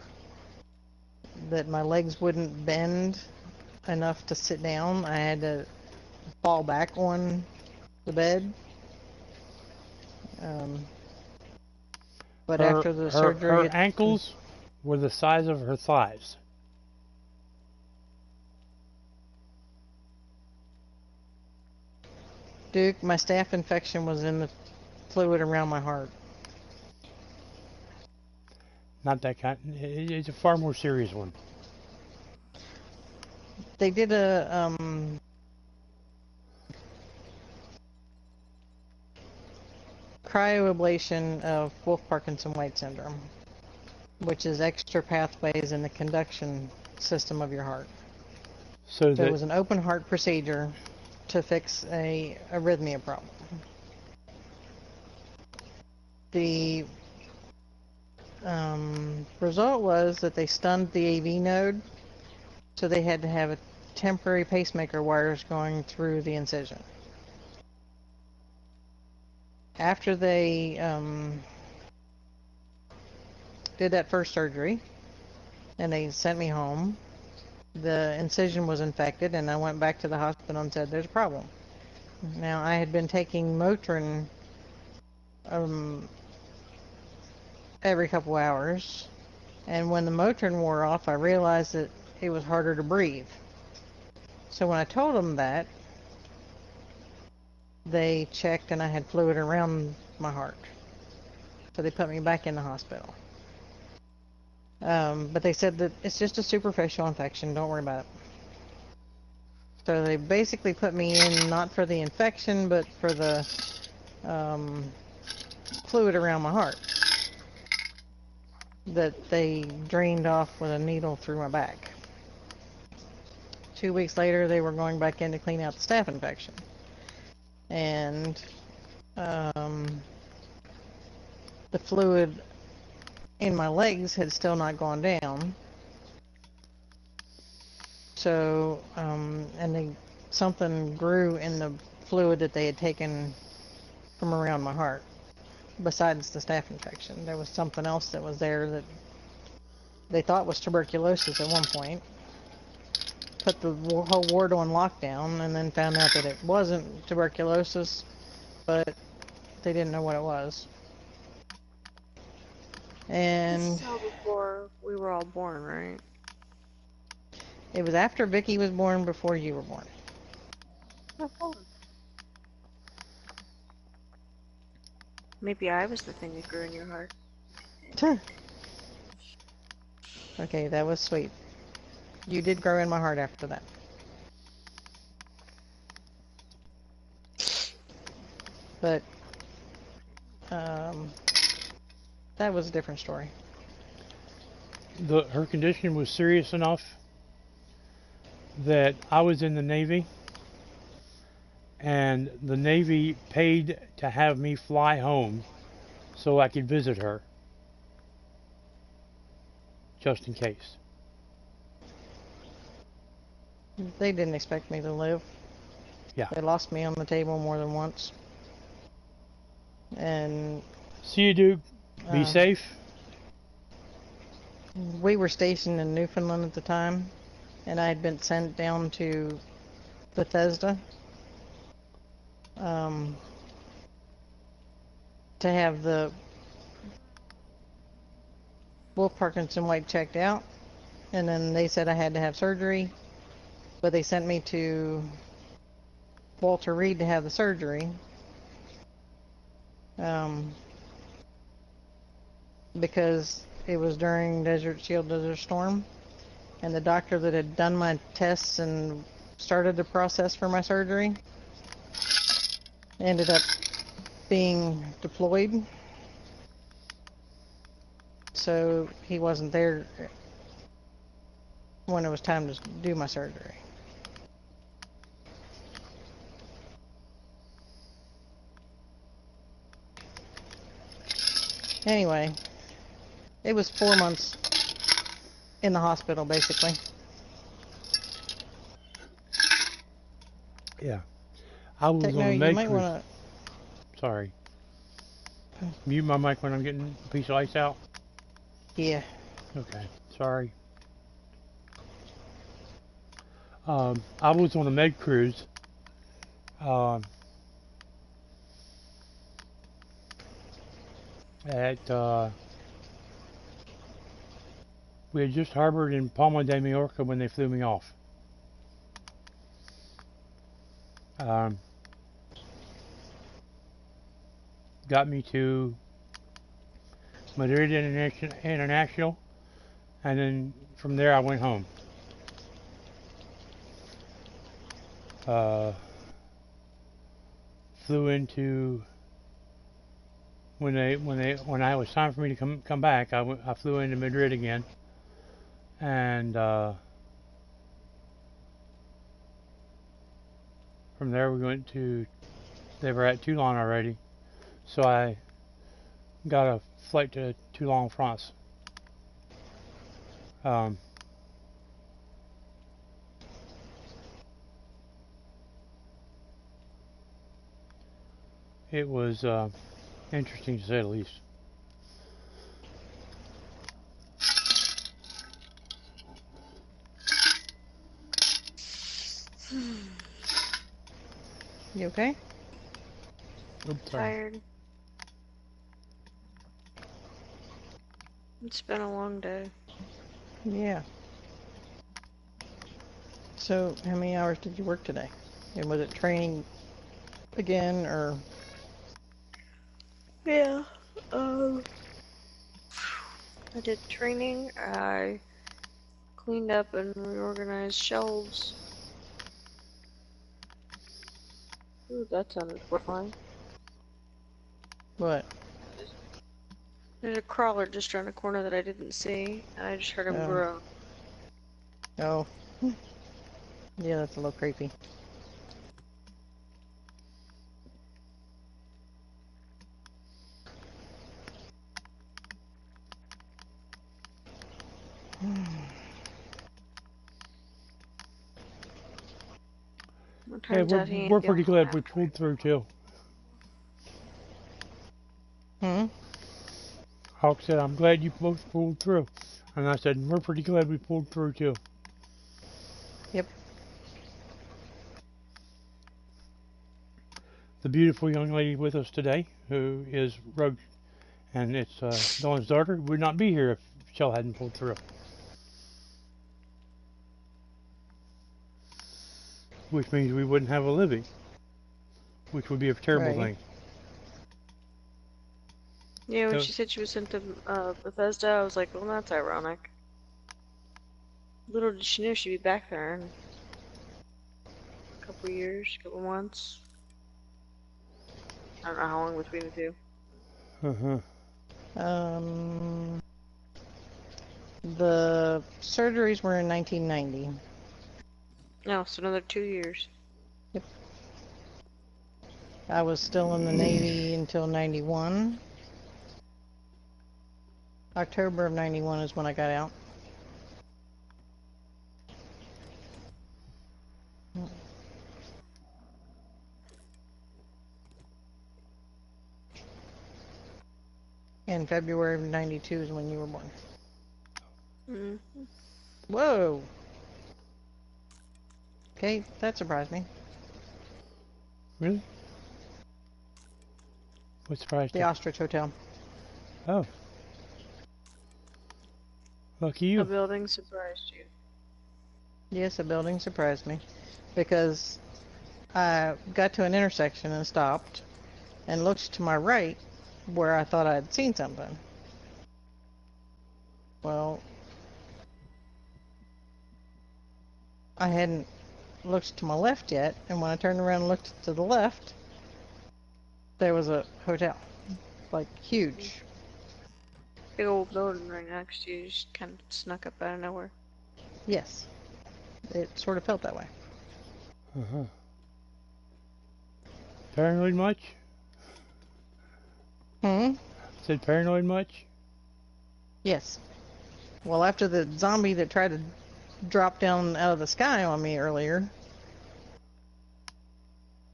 that my legs wouldn't bend enough to sit down. I had to fall back on the bed. But after the surgery, her ankles were the size of her thighs. Duke, my staph infection was in the fluid around my heart. Not that kind. It's a far more serious one. They did a cryoablation of Wolff-Parkinson-White syndrome, which is extra pathways in the conduction system of your heart. So it was an open heart procedure to fix a arrhythmia problem. The result was that they stunned the AV node, so they had to have a temporary pacemaker wires going through the incision. After they did that first surgery and they sent me home, the incision was infected, and I went back to the hospital and said, there's a problem. Now, I had been taking Motrin every couple hours, and when the Motrin wore off, I realized that it was harder to breathe. So when I told them that, they checked and I had fluid around my heart. So they put me back in the hospital. But they said that it's just a superficial infection, don't worry about it. So they basically put me in not for the infection, but for the fluid around my heart that they drained off with a needle through my back. 2 weeks later, they were going back in to clean out the staph infection. And the fluid in my legs had still not gone down. So, and something grew in the fluid that they had taken from around my heart. Besides the staph infection, there was something else that was there that they thought was tuberculosis at one point. Put the whole ward on lockdown, and then found out that it wasn't tuberculosis, but they didn't know what it was. And this is all before we were all born, right? it was after Vicky was born, before you were born. Oh. Maybe I was the thing that grew in your heart. Okay, that was sweet. You did grow in my heart after that. But that was a different story. Her condition was serious enough that I was in the Navy, and the Navy paid to have me fly home so I could visit her, just in case. They didn't expect me to live. Yeah. They lost me on the table more than once. And See you, Duke. Be safe. We were stationed in Newfoundland at the time, and I had been sent down to Bethesda to have the Wolff-Parkinson-White checked out, and then they said I had to have surgery, but they sent me to Walter Reed to have the surgery because it was during Desert Storm, and the doctor that had done my tests and started the process for my surgery ended up being deployed. so he wasn't there when it was time to do my surgery. Anyway, it was 4 months in the hospital, basically. Yeah. I was Techno, on a you med might cruise. want Sorry. Mute my mic when I'm getting a piece of ice out. to... Yeah. Okay. Sorry. I was on a med cruise. We had just harbored in Palma de Mallorca when they flew me off. Got me to Madrid International, and then from there I went home. Flew into when I was time for me to come back. I flew into Madrid again, and from there we went to. They were at Toulon already, so I got a flight to Toulon, France. It was interesting to say the least. You okay? Oops, sorry. Tired. It's been a long day. Yeah. So, how many hours did you work today? And was it training again, or? Yeah. I did training. I cleaned up and reorganized shelves. Ooh, that sounded horrifying. What? There's a crawler just around the corner that I didn't see, and I just heard him groan. Oh. Yeah, that's a little creepy. Hey, we're pretty glad we pulled through too. Hawk said, "I'm glad you both pulled through," and I said, "We're pretty glad we pulled through too." Yep. The beautiful young lady with us today, who is Rogue, and it's Dawn's daughter, would not be here if Shell hadn't pulled through. Which means we wouldn't have a living, which would be a terrible thing. Yeah, when she said she was sent to Bethesda, I was like, well, that's ironic. Little did she know she'd be back there in a couple years, couple months. I don't know how long between the two. The surgeries were in 1990. No, so another 2 years. Yep. I was still in the Navy until 91. October of 91 is when I got out. And February of 92 is when you were born. Mm-hmm. Whoa! Okay, that surprised me. Really? What surprised you? The Ostrich Hotel. Oh. Lucky you. The building surprised you. Yes, a building surprised me. Because I got to an intersection and stopped and looked to my right where I thought I had seen something. Well, I hadn't looked to my left yet, and when I turned around and looked to the left, there was a hotel. Like, huge. big old building right next to you. You just kind of snuck up out of nowhere. Yes. It sort of felt that way. Uh-huh. Paranoid much? Hmm? Said paranoid much? Yes. Well, after the zombie that tried to drop down out of the sky on me earlier.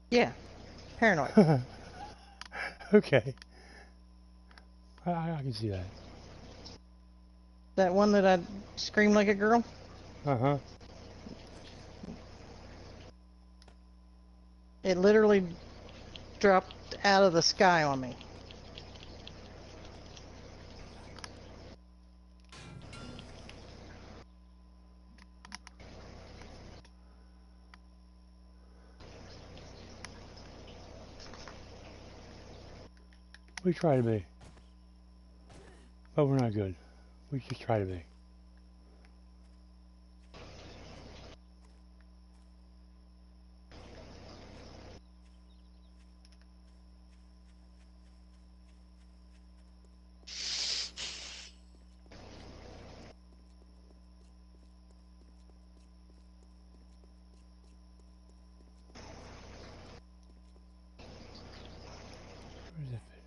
Yeah. Paranoid. Okay. I can see that. That one that I screamed like a girl? Uh-huh. It literally dropped out of the sky on me. We try to be. But we're not good. We just try to be. Where's that fit?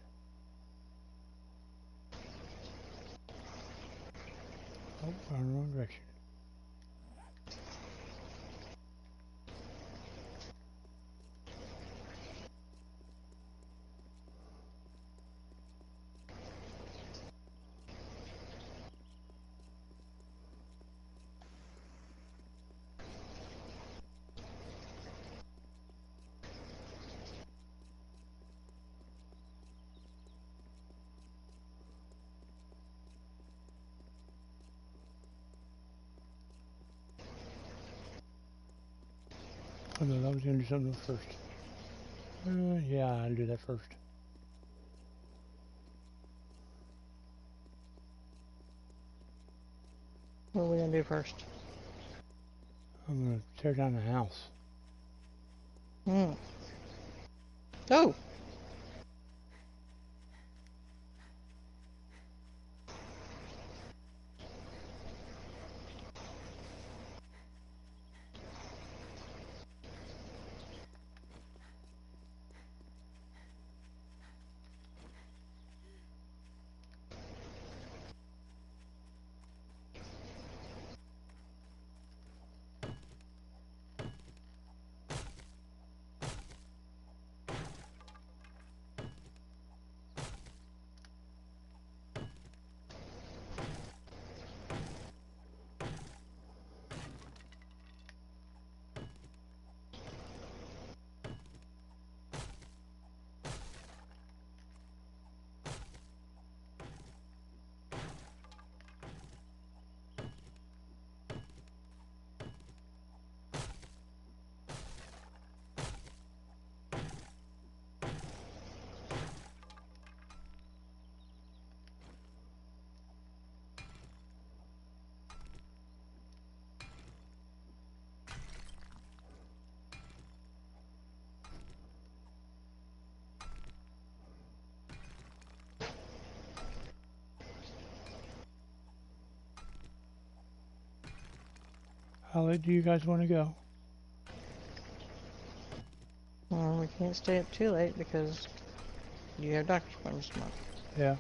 Oh, we're in the wrong direction. Oh no, I was gonna do something first. Yeah, I'll do that first. What are we gonna do first? I'm gonna tear down the house. Hmm. Oh! How late do you guys want to go? Well, we can't stay up too late because you have doctor's appointments tomorrow. Yeah.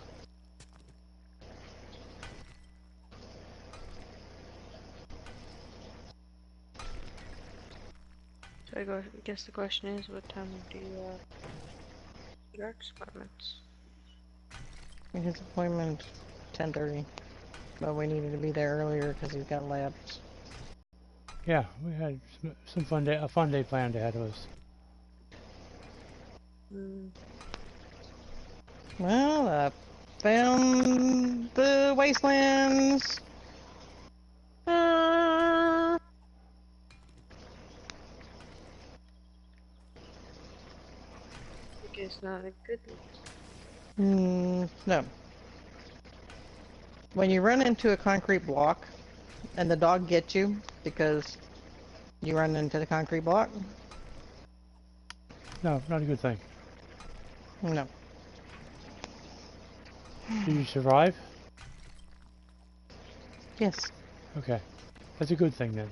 So I guess the question is, what time do you your Ark's appointments? His appointment 10:30, but we needed to be there earlier because he's got labs. Yeah, we had some fun day, a fun day planned ahead of us. Well, I found the wastelands. I guess not a good No. When you run into a concrete block and the dog gets you because you run into the concrete block, No, not a good thing. no. Did you survive? Yes. Okay. That's a good thing then.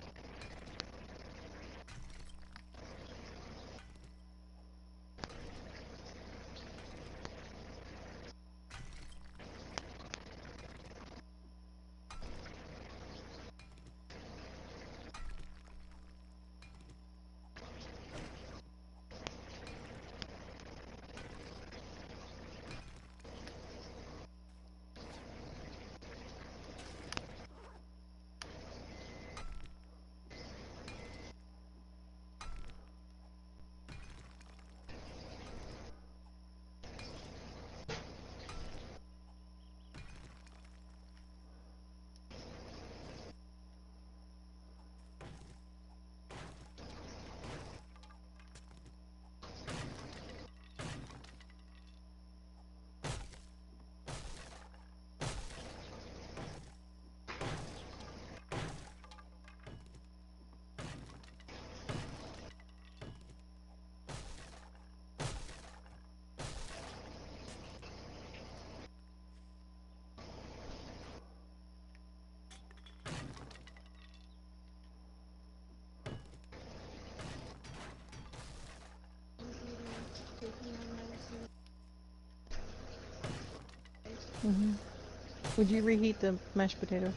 Would you reheat the mashed potatoes?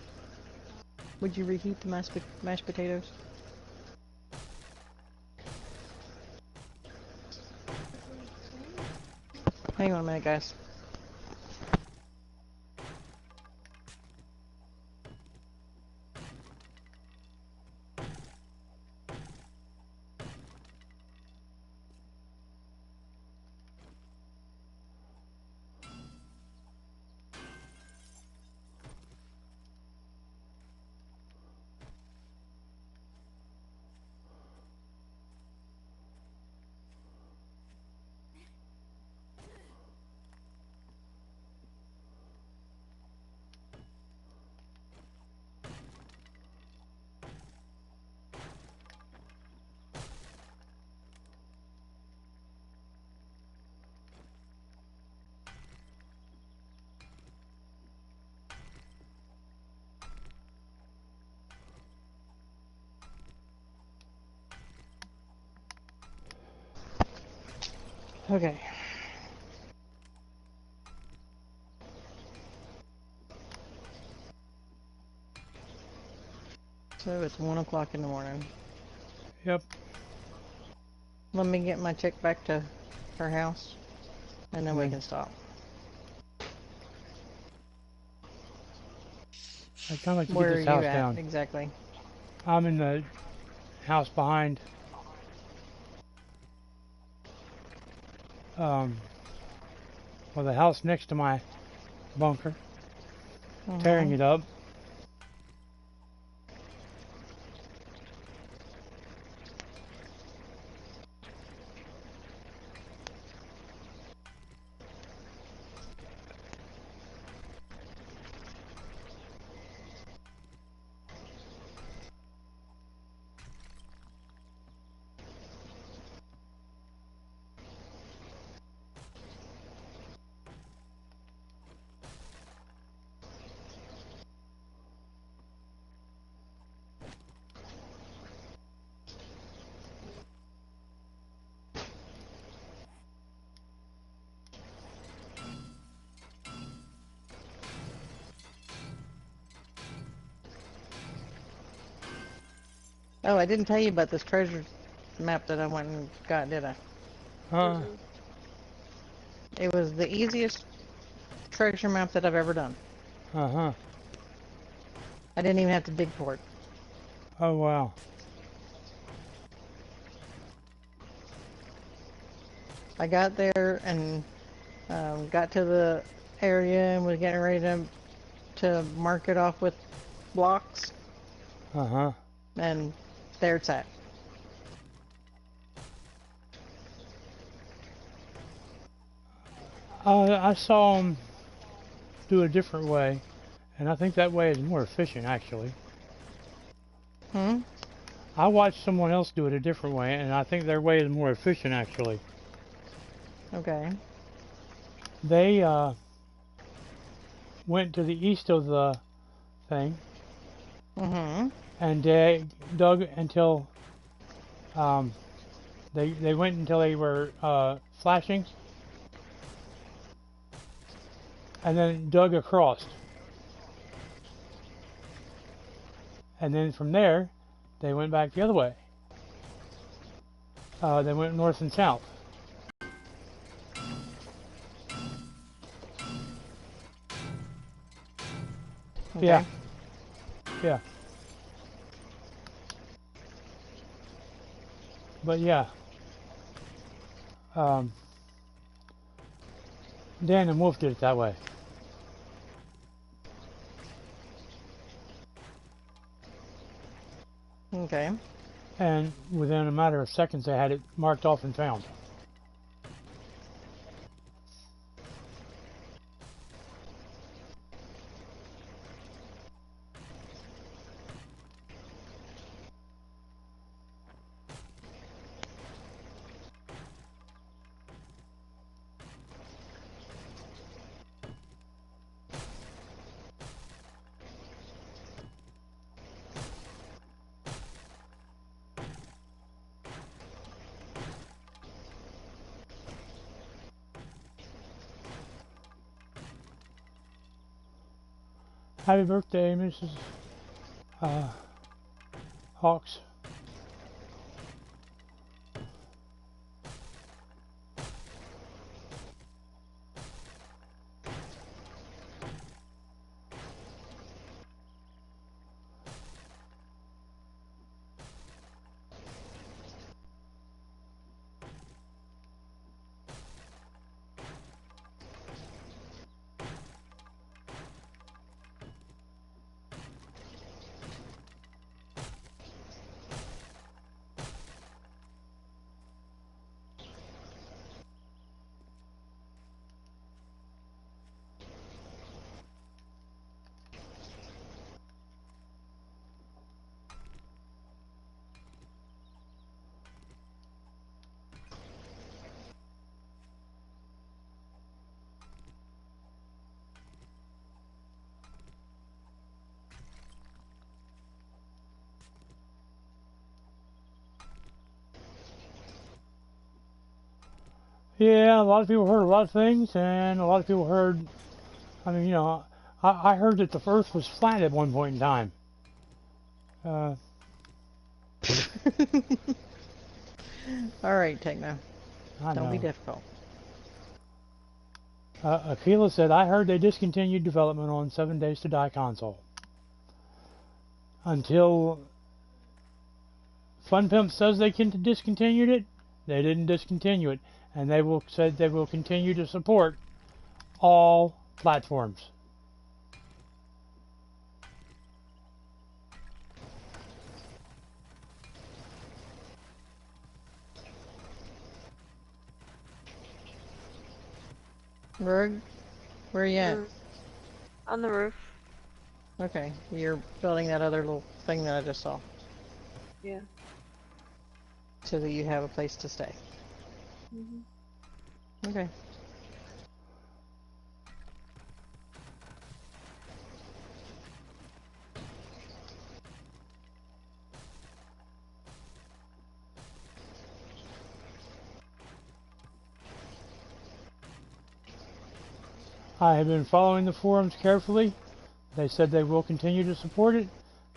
Would you reheat the mashed potatoes? Hang on a minute, guys. Okay. So it's 1 o'clock in the morning. Yep. Let me get my chick back to her house, and then we can stop. I'd kind of like to Where get are this you house at, down. exactly? I'm in the house behind. Well, the house next to my bunker. Tearing it up. Oh, I didn't tell you about this treasure map that I went and got, did I? Huh. It was the easiest treasure map that I've ever done. Uh-huh. I didn't even have to dig for it. Oh, wow. I got there and got to the area and was getting ready to mark it off with blocks, Uh-huh. and there it's at. I saw them do a different way, and I think that way is more efficient, actually. I watched someone else do it a different way, and I think their way is more efficient, actually. Okay. They went to the east of the thing Mm-hmm. And they dug until they went until they were flashing, and then dug across. And then from there, they went back the other way. They went north and south. Okay. Yeah. Yeah. But yeah. Dan and Wolf did it that way. Okay. And within a matter of seconds, they had it marked off and found. Happy birthday, Mrs. Hawks. Yeah, a lot of people heard a lot of things, and a lot of people heard, I mean, you know, I heard that the Earth was flat at one point in time. All right, Tekno. I Don't be know. difficult. Akila said, I heard they discontinued development on 7 Days to Die console. Until Fun Pimp says they can discontinued it, they didn't discontinue it. And they said they will continue to support all platforms. Rogue, where you at? On the roof. Okay, you're building that other little thing that I just saw. Yeah. So that you have a place to stay. Okay. I have been following the forums carefully. They said they will continue to support it.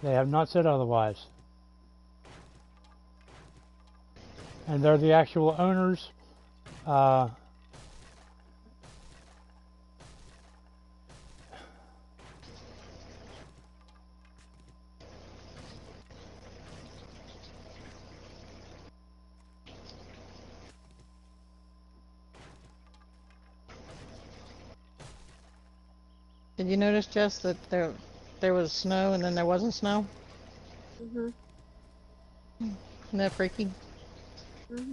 They have not said otherwise. And they're the actual owners. Did you notice, Jess, that there was snow and then there wasn't snow? Isn't that freaky? That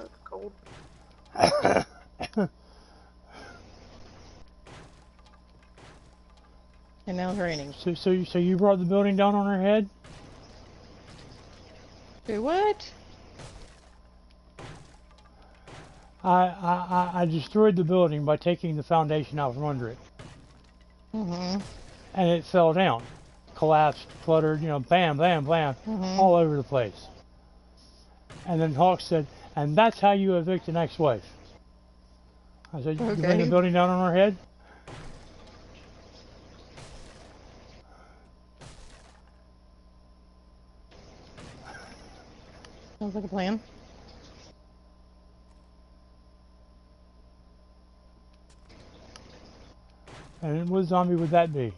was cold. And now it's raining. So you brought the building down on her head? Do what? I destroyed the building by taking the foundation out from under it. Mm-hmm. And it fell down. Collapsed, fluttered, you know, bam, bam, bam, all over the place. And then Hawk said, and that's how you evict an ex-wife. I said, you bring the building down on her head? Sounds like a plan. And what zombie would that be?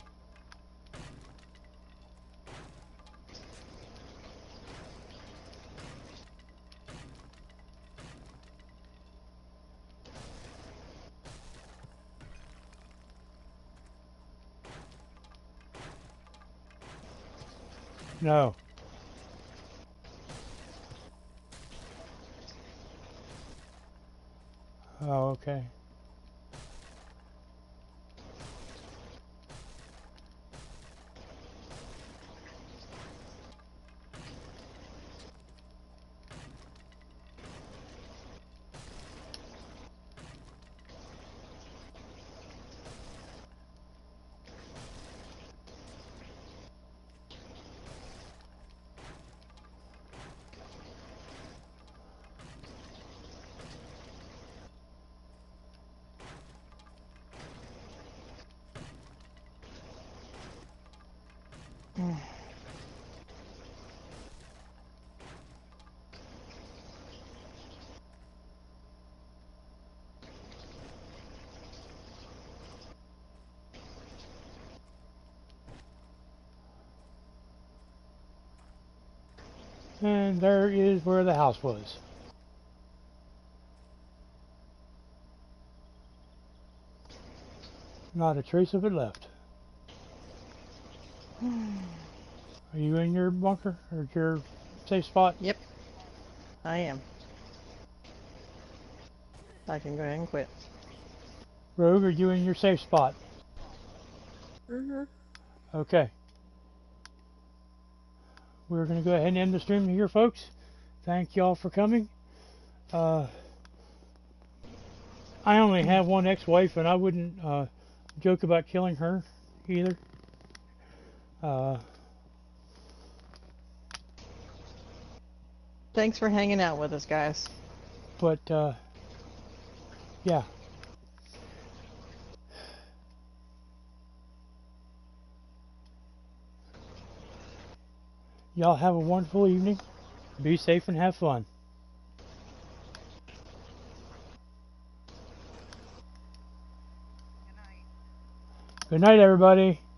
No. Oh, okay. And there is where the house was. Not a trace of it left. Are you in your bunker or your safe spot? Yep. I am. I can go ahead and quit. Rogue, are you in your safe spot? Mm-hmm. Okay. We're going to go ahead and end the stream here, folks. Thank y'all for coming. I only have one ex-wife, and I wouldn't joke about killing her either. Thanks for hanging out with us, guys. But, yeah. Y'all have a wonderful evening. Be safe and have fun. Good night, everybody.